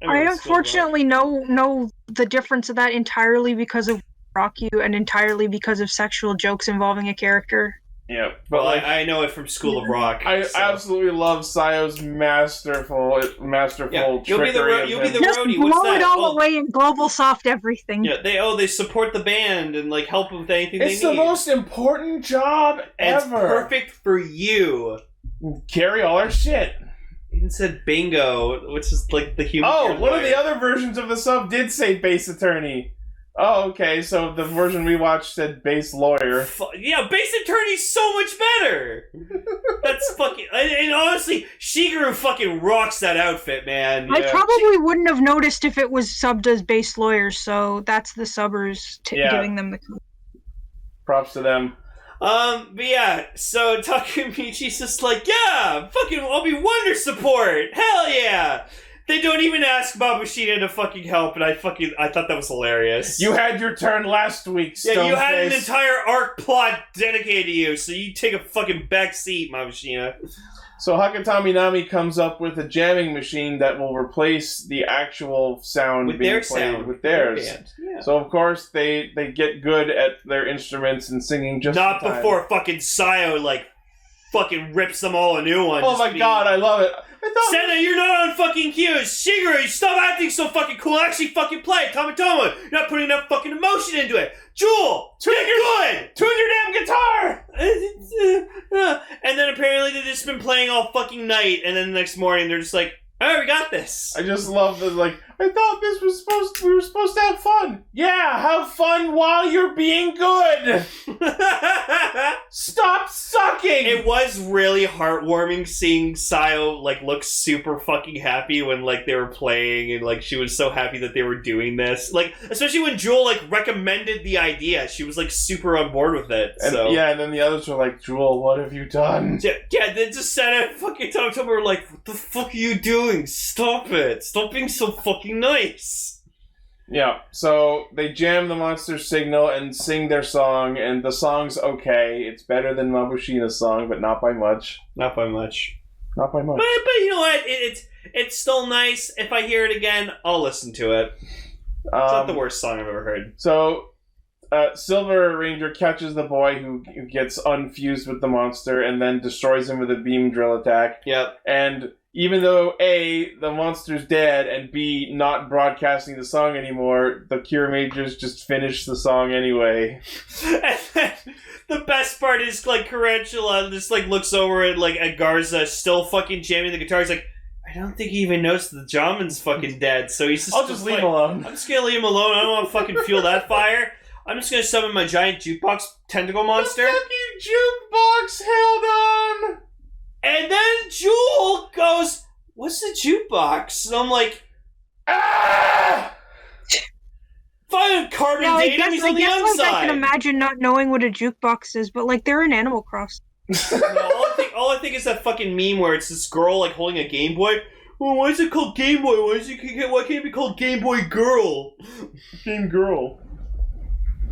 I unfortunately know the difference of that entirely because of Rock You and entirely because of sexual jokes involving a character. Yeah, but I know it from School of Rock. I absolutely love Sayo's masterful trickery. You'll be the roadie. Just blow it all away and global soft everything. Yeah, they support the band and help them with anything they need. It's the most important job ever. It's perfect for you. Carry all our shit. Even said bingo, which is the human. Oh, one of the other versions of the sub did say Bass Attorney. Oh, okay, so the version we watched said Bass Lawyer. Yeah, Bass Attorney's so much better! That's fucking... And honestly, Shigeru fucking rocks that outfit, man. I probably wouldn't have noticed if it was subbed as Bass Lawyer, so that's the subbers giving them the... Props to them. But yeah, so Takamichi's just yeah, fucking, I'll be Wonder Support! Hell yeah! They don't even ask Mabushina to fucking help, and I thought that was hilarious. You had your turn last week, Stoneface. Yeah, you had an entire arc plot dedicated to you, so you take a fucking back seat, Mabushina. So Hakatami Nami comes up with a jamming machine that will replace the actual sound with being their played sound. with theirs. Yeah. So of course they get good at their instruments and singing just not in time. Before fucking Sayo fucking rips them all a new one. Oh my god, I love it. Senna, you're not on fucking cues. Shigeru, stop acting so fucking cool. Actually fucking play it. Tomatomo, you're not putting enough fucking emotion into it. Jewel, tune your damn guitar. And then apparently they've just been playing all fucking night, and then the next morning they're just like, alright, we got this. I just love that, I thought we were supposed to have fun. Yeah, have fun while you're being good. Stop sucking. It was really heartwarming seeing Sayo look super fucking happy when they were playing, and she was so happy that they were doing this. Especially when Jewel recommended the idea, she was super on board with it. So. And then the others were like, Jewel, what have you done? Yeah, they just sat at fucking Tomatomo were like, what the fuck are you doing? Stop it. Stop being so fucking nice. Yeah, so they jam the monster signal and sing their song, and the song's okay. It's better than Mabushina's song, but not by much. Not by much. Not by much. But you know what? It's still nice. If I hear it again, I'll listen to it. It's not the worst song I've ever heard. So, Silver Ranger catches the boy who gets unfused with the monster and then destroys him with a beam drill attack. Yep. And even though A, the monster's dead, and B, not broadcasting the song anymore, the Kiramagers just finish the song anyway. And then the best part is, like, Tarantula just, like, looks over at Garza still fucking jamming the guitar. He's like, I don't think he even knows the Jamin's fucking dead, so he's just... I'll just leave him alone. I'm just gonna leave him alone. I don't want to fucking fuel that fire. I'm just gonna summon my giant jukebox tentacle monster. The fucking jukebox held on! And then Jewel goes, what's the jukebox? And I'm like, ah! Fine, carbon dating, he's on the young side. I can imagine not knowing what a jukebox is, but like they're in Animal Crossing. No, all I think is that fucking meme where it's this girl like holding a Game Boy. Oh, why is it called Game Boy? Why can't it be called Game Boy Girl? Game Girl.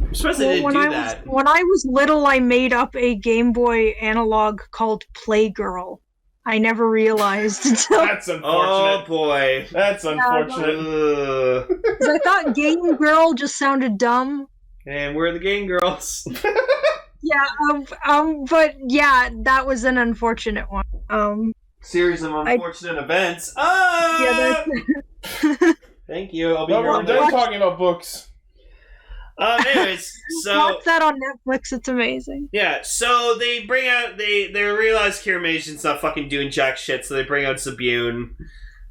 I'm surprised they didn't do that. When I was little, I made up a Game Boy analog called Playgirl. I never realized until... That's unfortunate. Oh, boy. That's unfortunate. I thought Game Girl just sounded dumb. And we're the Game Girls. Yeah, but yeah, that was an unfortunate one. Series of unfortunate events. Yeah, Thank you. I'll be No, here. we're done talking about books. Anyways, so watch that on Netflix. It's amazing. yeah, so they bring out they realize Kiramager's not fucking doing jack shit, so they bring out Zabune.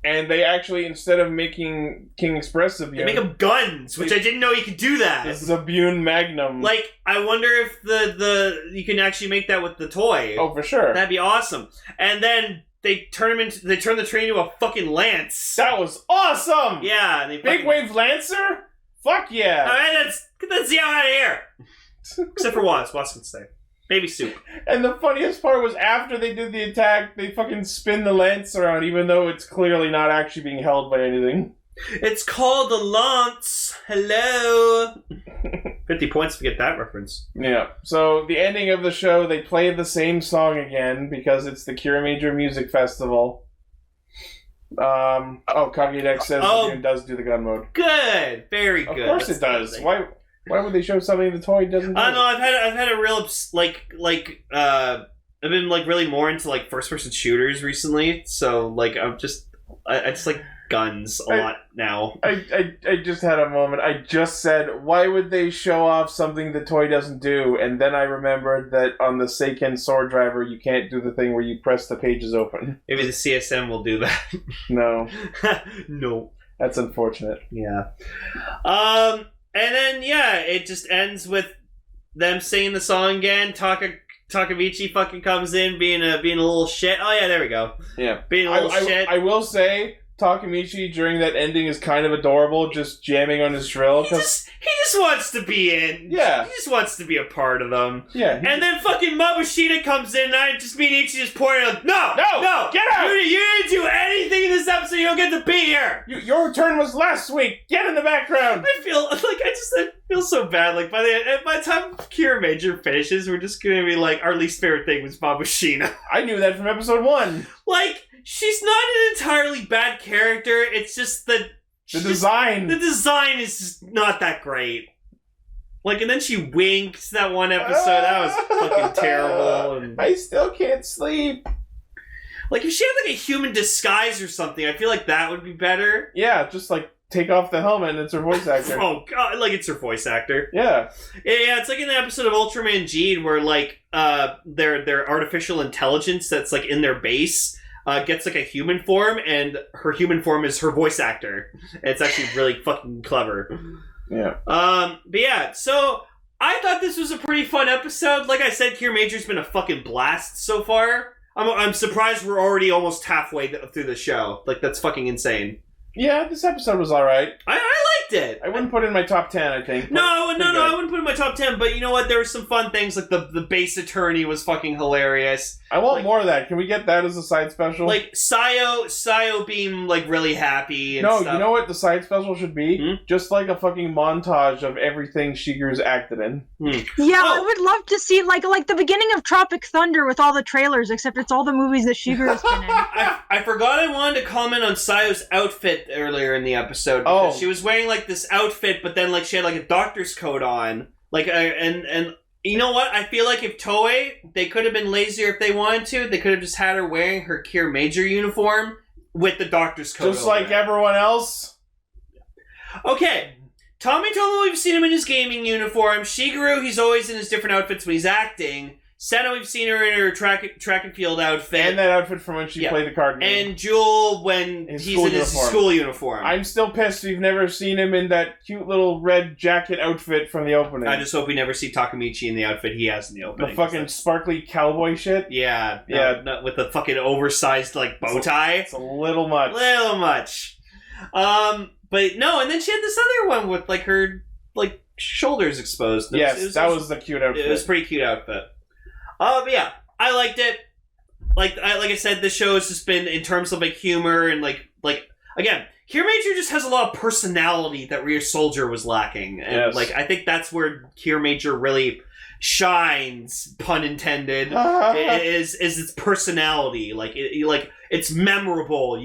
And they actually, instead of making King Express Zabune, They make him guns, which I didn't know you could do that. the Zabune Magnum. Like, I wonder if the you can actually make that with the toy. Oh, for sure. That'd be awesome. And then they turn the train into a fucking lance. That was awesome! Yeah, and they Big Wave Lancer? Fuck yeah! Alright, get that Zeo out of here! Except for Watts. Watts can stay. Maybe Soup. And the funniest part was after they did the attack, they fucking spin the lance around, even though it's clearly not actually being held by anything. It's called the lance. Hello. 50 points to get that reference. Yeah. So the ending of the show, they play the same song again because it's the Kiramager Music Festival. Kagedex says it does do the gun mode. Good. Very good. Of course it does. Why would they show something the toy doesn't do? I don't know. I've had a real I've been like really more into like first person shooters recently. So like I just like guns a lot now. I just had a moment. I just said, why would they show off something the toy doesn't do? And then I remembered that on the Seiken Sword Driver, you can't do the thing where you press the pages open. Maybe the CSM will do that. No. No. That's unfortunate. Yeah. And then, yeah, it just ends with them singing the song again. Takamichi fucking comes in being a little shit. Oh, yeah, there we go. Yeah. Being a little shit. I will say, Takamichi during that ending is kind of adorable, just jamming on his drill. He just wants to be in. Yeah. He just wants to be a part of them. Yeah. And then fucking Mabushita comes in, and I just mean Ichi just pointing out, no, get out! You didn't do anything in this episode, you don't get to be here! Your turn was last week! Get in the background! I feel so bad, like, by the time Kiramager finishes, we're just gonna be like, our least favorite thing was Mabushita. I knew that from episode 1. Like, she's not an entirely bad character, it's just that... The design is just not that great. Like, and then she winks that one episode. That was fucking terrible. And I still can't sleep. like, if she had like a human disguise or something, I feel like that would be better. Yeah, just like take off the helmet and it's her voice actor. Oh god, like it's her voice actor. Yeah. Yeah, it's like in the episode of Ultraman Gene where like their artificial intelligence that's like in their base gets like a human form, and her human form is her voice actor. It's actually really fucking clever. Yeah. But yeah, so I thought this was a pretty fun episode. Like I said, Kiramager's been a fucking blast so far. I'm surprised we're already almost halfway through the show. Like, that's fucking insane. Yeah, this episode was alright. I liked it. I wouldn't put it in my top 10, I think. No, I wouldn't put it in my top 10, but you know what? There were some fun things, like the base attorney was fucking hilarious. I want more of that. Can we get that as a side special? Like, Sayo being, like, really happy and No, stuff. you know what the side special should be? Hmm? Just like a fucking montage of everything Shigeru's acted in. Yeah, I would love to see like the beginning of Tropic Thunder with all the trailers, except it's all the movies that Shigeru's been in. I forgot I wanted to comment on Sayo's outfit earlier in the episode. Because she was wearing like this outfit, but then like she had like a doctor's coat on. Like, and you know what? I feel like if Toei, they could have been lazier if they wanted to. They could have just had her wearing her Kiramager uniform with the doctor's coat. Just like everyone else. Okay. Tommy Tomo, we've seen him in his gaming uniform. Shigeru, he's always in his different outfits when he's acting. Senna, we've seen her in her track and field outfit. And that outfit from when she played the card game. And Jewel when he's in his school uniform. I'm still pissed we've never seen him in that cute little red jacket outfit from the opening. I just hope we never see Takamichi in the outfit he has in the opening. The fucking sparkly cowboy shit? Yeah. No, with the fucking oversized, like, bow tie. It's a little much. Little much. But no, and then she had this other one with, like, her, like, shoulders exposed. Yes, that was the cute outfit. It was a pretty cute outfit. But yeah, I liked it. Like I said, the show has just been, in terms of, like, humor and, like again, Kiramager just has a lot of personality that Rear Soldier was lacking. And, like, I think that's where Kiramager really shines, pun intended, is its personality. Like, it's memorable.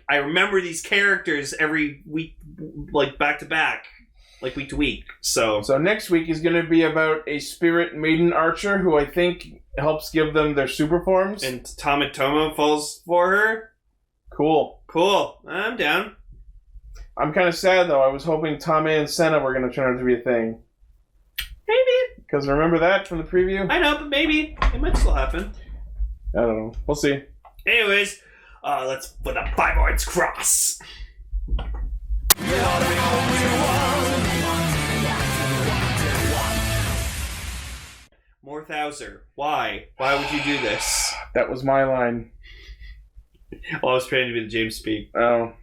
I remember these characters every week, like, back to back, like week to week. So next week is going to be about a spirit maiden archer who I think helps give them their super forms. And Tomatomo falls for her. Cool. I'm down. I'm kind of sad though. I was hoping Tame and Senna were going to turn out to be a thing. Maybe. Because remember that from the preview? I know, but maybe. It might still happen. I don't know. We'll see. Anyways, let's put a 5 Arts cross. More Thouser. Why? Why would you do this? That was my line. Well, I was trying to be the James speak. Oh.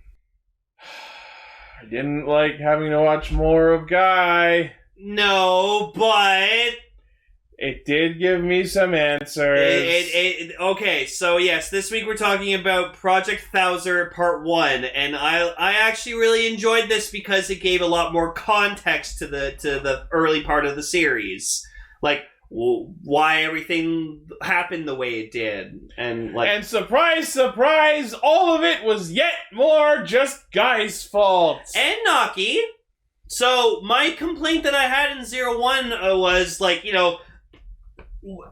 I didn't like having to watch more of Guy. No, but it did give me some answers. Okay, so yes, this week we're talking about Project Thouser Part 1, and I actually really enjoyed this because it gave a lot more context to the early part of the series. Like, why everything happened the way it did. And surprise, surprise, all of it was yet more just Guy's fault. And Naki. So, my complaint that I had in 01 was, like, you know,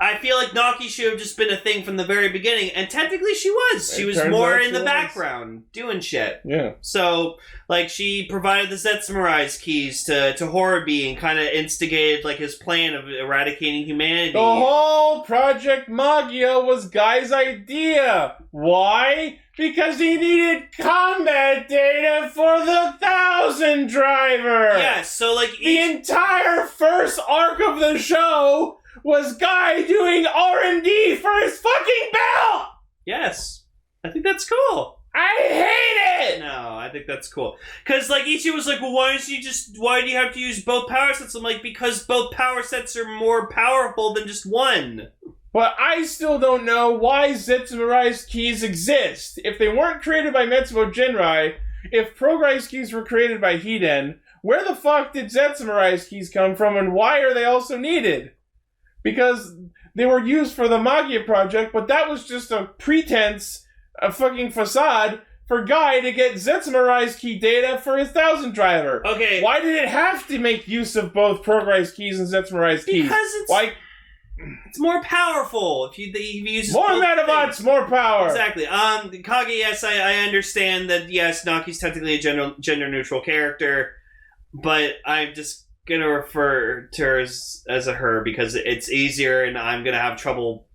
I feel like Naki should have just been a thing from the very beginning, and technically she was. She was more in the background, doing shit. Yeah. So, like, she provided the Zetsumarais keys to Horobi and kind of instigated, like, his plan of eradicating humanity. The whole Project Magia was Guy's idea. Why? Because he needed combat data for the 1000 driver! Yes, so, like, the entire first arc of the show was Guy doing R&D for his fucking belt! Yes. I think that's cool. I hate it! No, I think that's cool. Because, like, Ichi was like, well, why do you have to use both power sets? I'm like, because both power sets are more powerful than just one. But I still don't know why Zetsumarai's keys exist. If they weren't created by Metsubo Jinrai, if Prograi's keys were created by Hiden, where the fuck did Zetsumarai's keys come from, and why are they also needed? Because they were used for the Magia project, but that was just a pretense, a fucking facade, for Guy to get Zetsumarai's key data for his 1000 driver. Okay. Why did it have to make use of both Prograi's keys and Zetsumarai's keys? Because it's more powerful if you use more Metabots, more power. Exactly. Kage, yes, I understand that. Yes, Naki's technically a gender neutral character, but I'm just gonna refer to her as a her because it's easier, and I'm gonna have trouble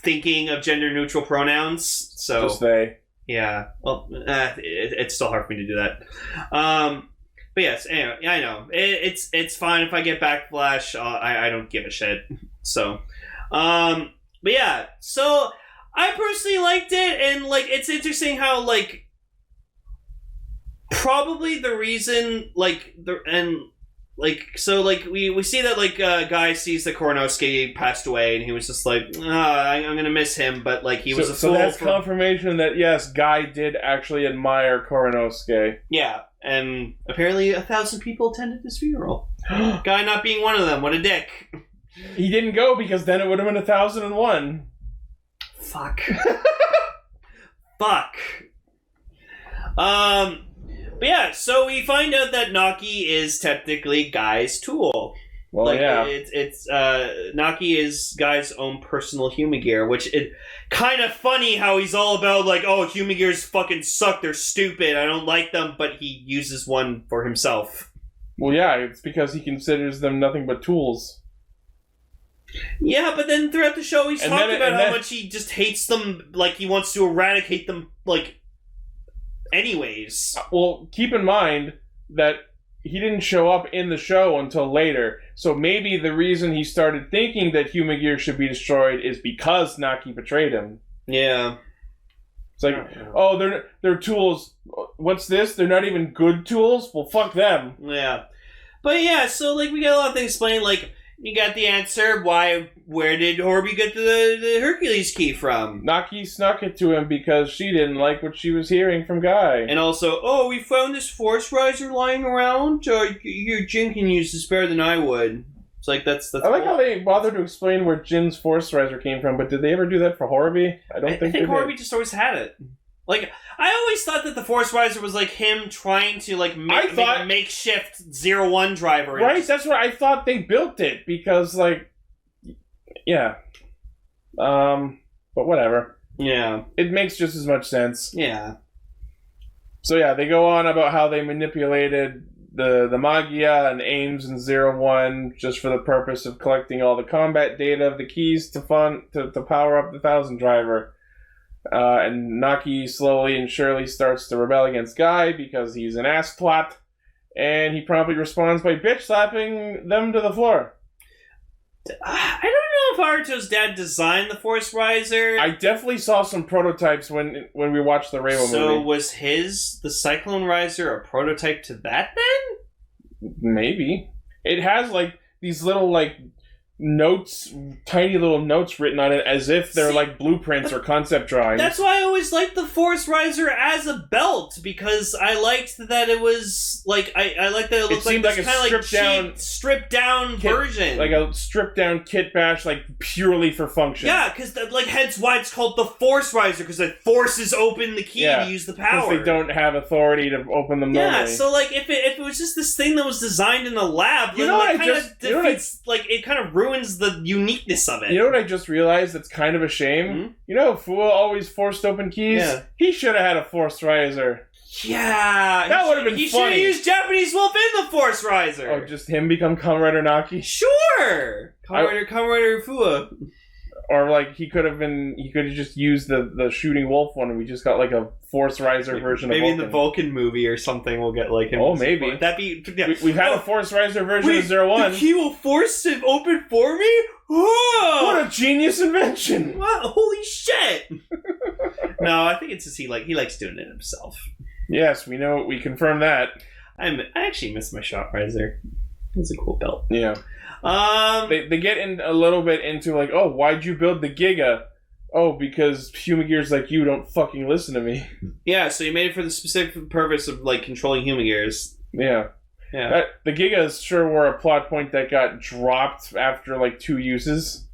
thinking of gender neutral pronouns. So just they. Yeah. Well, it's still hard for me to do that. But yes, anyway, I know it's fine if I get backlash. I don't give a shit. So, but yeah. So I personally liked it, and like it's interesting how like probably the reason like we see that like Guy sees that Koronosuke passed away, and he was just like, I'm gonna miss him, but like he was a fool. So that's confirmation that yes, Guy did actually admire Koronosuke. Yeah, and apparently 1,000 people attended his funeral. Guy not being one of them. What a dick. He didn't go because then it would have been 1001. Fuck. Fuck. But yeah, so we find out that Naki is technically Guy's tool. Well, like, yeah. It's Naki is Guy's own personal Humagear, which it kind of funny how he's all about like, oh, Humagears fucking suck, they're stupid, I don't like them, but he uses one for himself. Well, yeah, it's because he considers them nothing but tools. Yeah, but then throughout the show he's And talked then- about and how then- much he just hates them, like he wants to eradicate them, like, anyways. Well, keep in mind that he didn't show up in the show until later, so maybe the reason he started thinking that Humagear should be destroyed is because Naki betrayed him. Yeah. It's like, oh, they're tools. What's this? They're not even good tools? Well, fuck them. Yeah. But yeah, so like we got a lot of things explained, like you got the answer, where did Horby get the Hercules key from? Naki snuck it to him because she didn't like what she was hearing from Guy. And also, oh, we found this force riser lying around. Your Jin can use this better than I would. It's like that's. I like how they bothered to explain where Jin's Force Riser came from, but did they ever do that for Horby? I don't think they did. Horby just always had it. Like, I always thought that the Force Riser was like him trying to like make a makeshift 01 driver. Right, that's what I thought they built it because like, yeah. But whatever. Yeah. It makes just as much sense. Yeah. So yeah, they go on about how they manipulated the Magia and Ames and 01 just for the purpose of collecting all the combat data of the keys to power up the 1000 driver. And Naki slowly and surely starts to rebel against Guy because he's an ass twat, and he promptly responds by bitch slapping them to the floor. I don't know if Aruto's dad designed the Force Riser. I definitely saw some prototypes when we watched the Reiwa movie. So was the Cyclone Riser a prototype to that then? Maybe. It has like these little like notes, tiny little notes written on it as if they're like blueprints or concept drawings. That's why I always liked the Force Riser as a belt, because I liked that it was like I liked that it looked like this kind of like stripped down version, like a stripped down kit bash, like purely for function. Yeah, because like hence why it's called the Force Riser, because it forces open the key to use the power. Because they don't have authority to open them normally. Yeah, so like if it was just this thing that was designed in a lab, you then know like, what I kind just of defeats, like it kind of ruins the uniqueness of it. You know what I just realized that's kind of a shame? Mm-hmm. You know, Fua always forced open keys? Yeah. He should have had a Force Riser. Yeah. That would have been funny. He funny. should have used Japanese Wolf in the Force Riser. Oh, just him become Kamen Rider Naki? Sure! Kamen Rider Fua. Or like he could have just used the shooting wolf one and we just got like a Force Riser version maybe of Vulcan. Maybe in the Vulcan movie or something we'll get like him. Oh, maybe. That'd be... Yeah. We've had a Force Riser version of 01. The key will force it open for me? Oh! What a genius invention! Wow, holy shit! No, I think it's just he likes doing it himself. Yes, we confirm that. I actually miss my Shot Riser. It's a cool belt. Yeah. They get in a little bit into like, oh, why'd you build the Giga? Oh, because Humagears like you don't fucking listen to me. Yeah, so you made it for the specific purpose of like controlling Humagears. Yeah. Yeah. The Gigas sure were a plot point that got dropped after like 2 uses.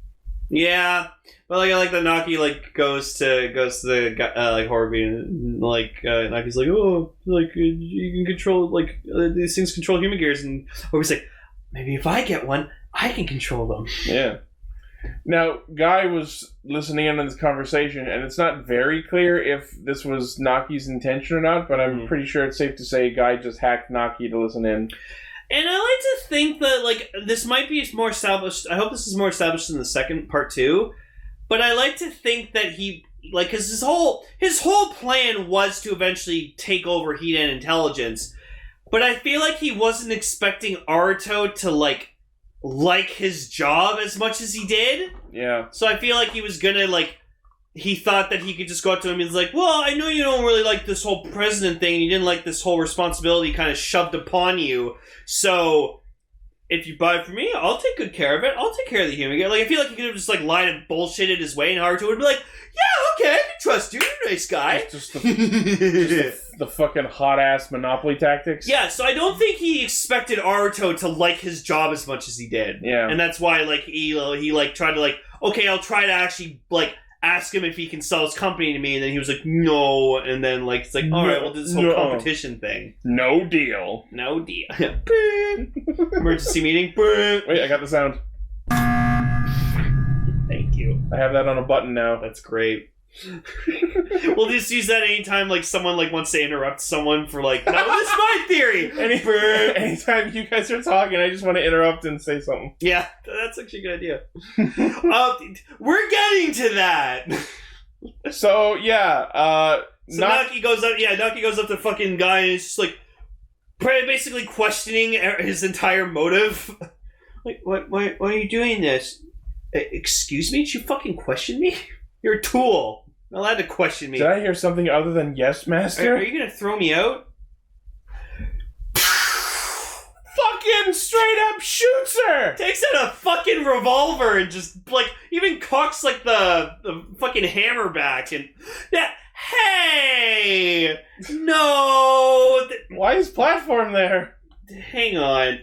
Yeah, but like I like that Naki like goes to the like Horby and like Naki's like, oh, like you can control like these things control Humagears, and Horby's like, maybe if I get one, I can control them. Yeah. Now, Guy was listening in on this conversation, and it's not very clear if this was Naki's intention or not, but I'm pretty sure it's safe to say Guy just hacked Naki to listen in. And I like to think that, like, this might be more established. I hope this is more established in the second part, too. But I like to think that he, like, because his whole plan was to eventually take over Heat and Intelligence. But I feel like he wasn't expecting Aruto to, like his job as much as he did. Yeah. So I feel like he was gonna, like, he thought that he could just go up to him and be like, well, I know you don't really like this whole president thing, and you didn't like this whole responsibility kind of shoved upon you, so if you buy it from me, I'll take good care of it. I'll take care of the human. Like, I feel like he could have just, like, lied and bullshitted his way, and Haruto would be like, yeah, okay, I can trust you. You're a nice guy. Just the fucking hot-ass Monopoly tactics. Yeah, so I don't think he expected Aruto to like his job as much as he did. Yeah. And that's why, like, he like, tried to, like, okay, I'll try to actually, like, ask him if he can sell his company to me, and then he was like, no, and then like it's like, all right, we'll do this whole competition thing. No deal. No deal. Emergency meeting. Wait, I got the sound. Thank you. I have that on a button now. That's great. We'll just use that anytime like someone like wants to interrupt someone for like, no, this is my theory. Anytime you guys are talking, I just want to interrupt and say something. Yeah, that's actually a good idea. We're getting to that. So yeah, Naki goes up. Yeah, Naki goes up to the fucking guy and he's just like basically questioning his entire motive. Like, why are you doing this? Excuse me? Did you fucking question me? You're a tool. Not allowed to question me. Did I hear something other than yes, master? Are you gonna throw me out? Fucking straight up shoots her! Takes out a fucking revolver and just, like, even cocks, like, the fucking hammer back and... Yeah, hey! No! Why is platform there? Hang on.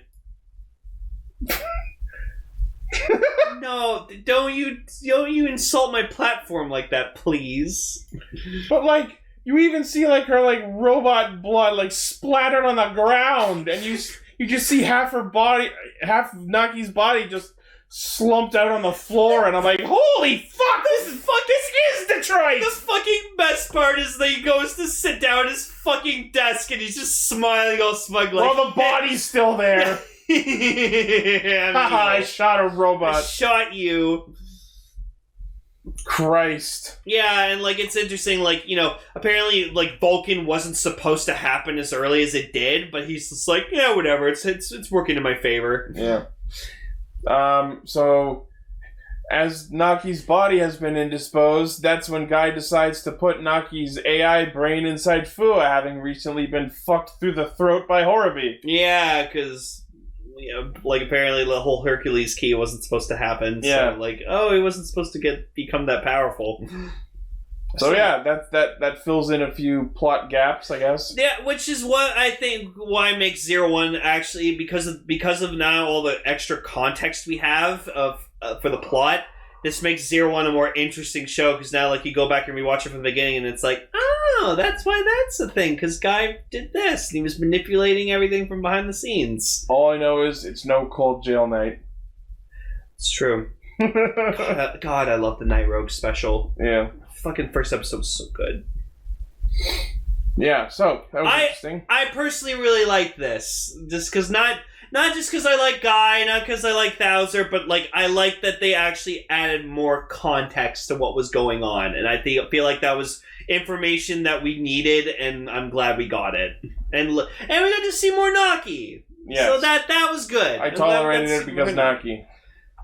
No, don't you insult my platform like that, please. But like, you even see like her like robot blood like splattered on the ground, and you just see half her body, half Naki's body just slumped out on the floor, and I'm like, holy fuck, this is Detroit! The fucking best part is that he goes to sit down at his fucking desk and he's just smiling all smug like, well, the body's still there. I shot a robot. I shot you. Christ. Yeah, and like it's interesting, like, you know, apparently like Vulcan wasn't supposed to happen as early as it did, but he's just like, yeah, whatever, it's working in my favor. Yeah. So as Naki's body has been indisposed, that's when Guy decides to put Naki's AI brain inside Fua, having recently been fucked through the throat by Horobi. Yeah, because you know, like apparently the whole Hercules key wasn't supposed to happen. Yeah. So like, oh, he wasn't supposed to become that powerful. So yeah, that fills in a few plot gaps, I guess. Yeah, which is what I think why makes 01 actually because of now all the extra context we have of for the plot. This makes 01 a more interesting show because now like you go back and rewatch it from the beginning and it's like, oh, that's why that's a thing because Guy did this and he was manipulating everything from behind the scenes. All I know is it's no cold jail night. It's true. God, I love the Night Rogue special. Yeah. Fucking first episode was so good. Yeah, so that was interesting. I personally really like this. Just because not just because I like Guy, not because I like Thouser, but like I like that they actually added more context to what was going on, and I feel like that was information that we needed, and I'm glad we got it. And we got to see more Naki. Yes. So that was good. I tolerated it because Naki.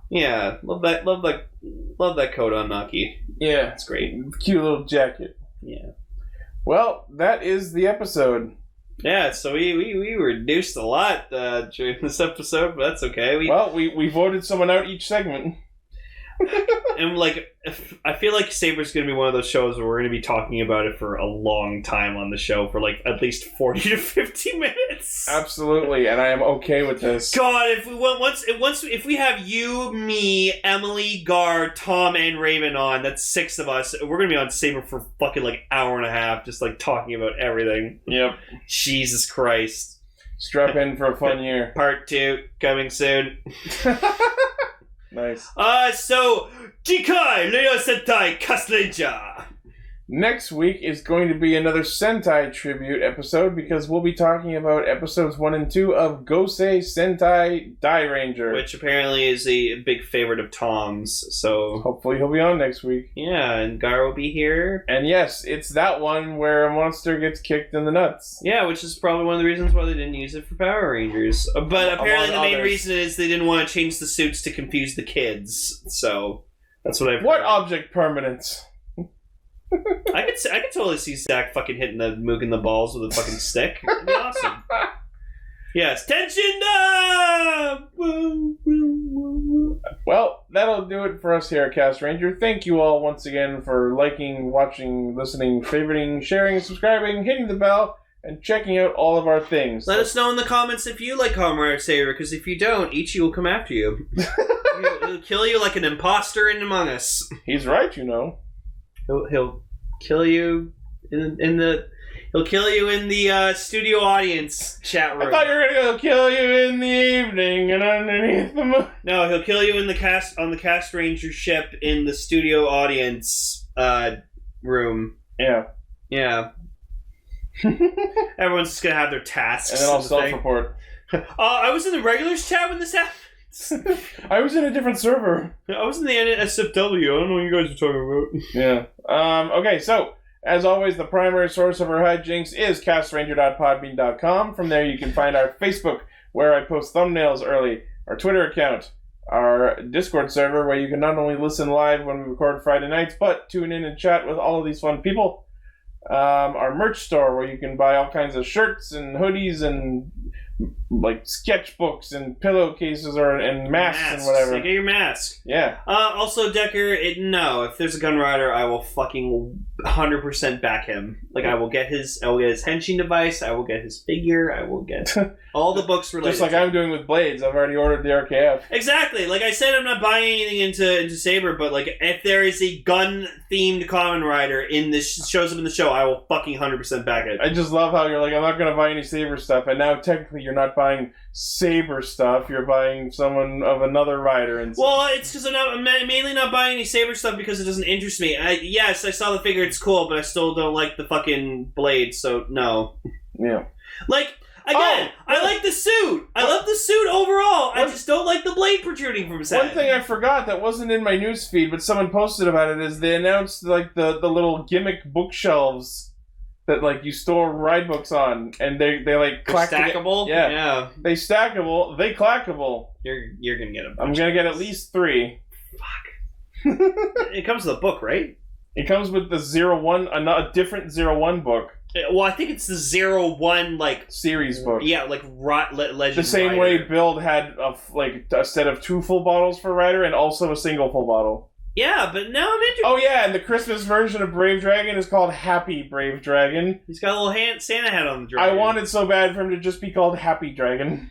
Yeah, love that coat on Naki. Yeah, it's great. Cute little jacket. Yeah. Well, that is the episode. Yeah, so we reduced a lot during this episode, but that's okay. We voted someone out each segment. And like, I feel like Saber's going to be one of those shows where we're going to be talking about it for a long time on the show, for like at least 40 to 50 minutes. Absolutely, and I am okay with this. God, if we have you, me, Emily, Gar, Tom, and Raven on, that's 6 of us. We're going to be on Saber for fucking like hour and a half, just like talking about everything. Yep. Jesus Christ. Strap in for a fun year. Part 2 coming soon. Nice. So, Jikai Leo Sentai Castranger. Next week is going to be another Sentai tribute episode because we'll be talking about episodes 1 and 2 of Gosei Sentai Dairanger. Which apparently is a big favorite of Tom's, so... Hopefully he'll be on next week. Yeah, and Gar will be here. And yes, it's that one where a monster gets kicked in the nuts. Yeah, which is probably one of the reasons why they didn't use it for Power Rangers. But apparently the main reason is they didn't want to change the suits to confuse the kids, so... That's what I've heard. What object permanence? I could totally see Zach fucking hitting the Moog in the balls with a fucking stick. It'd be awesome. Yes, tension up! Well, that'll do it for us here at Castranger. Thank you all once again for liking, watching, listening, favoriting, sharing, subscribing, hitting the bell, and checking out all of our things. Let us know in the comments if you like Kamen Rider Saber, because if you don't, Ichi will come after you. He'll kill you like an imposter in Among Us. He's right, you know. He'll kill you in the he'll kill you in the studio audience chat room. I thought you were gonna go kill you in the evening and underneath the moon. No, he'll kill you in the Castranger ship in the studio audience room. Yeah. Yeah. Everyone's just gonna have their tasks. And then I'll in the thing. self-report. I was in the regulars chat when this happened. I was in a different server. I was in the NSFW. I don't know what you guys are talking about. Yeah. Okay, so, as always, the primary source of our hijinks is castranger.podbean.com. From there you can find our Facebook, where I post thumbnails early, our Twitter account, our Discord server, where you can not only listen live when we record Friday nights, but tune in and chat with all of these fun people. Our merch store, where you can buy all kinds of shirts and hoodies and like sketchbooks and pillowcases and masks and whatever. Get your mask. Yeah. Also, Decker, if there's a gun rider, I will fucking 100% back him. Like, I will get his henshin device, I will get his figure, I will get all the books related. Just like I'm doing with Blades, I've already ordered the RKF. Exactly. Like I said, I'm not buying anything into Saber, but like if there is a gun-themed Kamen Rider in this shows up in the show, I will fucking 100% back it. I just love how you're like, I'm not going to buy any Saber stuff, and now technically you're not buying Saber stuff, you're buying someone of another rider. And well, it's because I'm mainly not buying any Saber stuff because it doesn't interest me. Yes, I saw the figure, it's cool, but I still don't like the fucking blade, so no. Yeah. Like, again, I like the suit. I love the suit overall. I just don't like the blade protruding from his head. One thing I forgot that wasn't in my news feed, but someone posted about it, is they announced like the little gimmick bookshelves that like you store ride books on, and they like stackable. Yeah, they stackable. They clackable. You're gonna get them. I'm gonna get at least 3. Fuck. It comes with a book, right? It comes with the 01, a different 01 book. Well, I think it's the 01 like series book. Yeah, like Legend. The same Rider. way Build had a set of 2 full bottles for Rider and also a single full bottle. Yeah, but now I'm interested. Oh yeah, and the Christmas version of Brave Dragon is called Happy Brave Dragon. He's got a little Santa hat on the dragon. I wanted so bad for him to just be called Happy Dragon.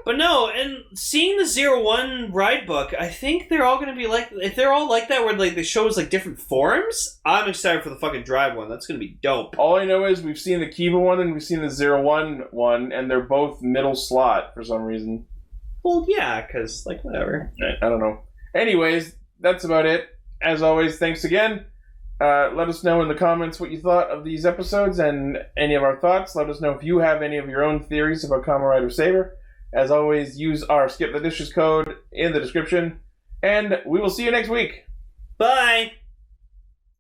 But no, and seeing the 01 ride book, I think they're all going to be like, if they're all like that, where like they show us like different forms, I'm excited for the fucking drive one. That's going to be dope. All I know is we've seen the Kiva one and we've seen the 01 one, and they're both middle slot for some reason. Well, yeah, because like whatever. I don't know. Anyways, that's about it. As always, thanks again. Let us know in the comments what you thought of these episodes and any of our thoughts. Let us know if you have any of your own theories about Kamen Rider Saber. As always, use our Skip the Dishes code in the description. And we will see you next week. Bye!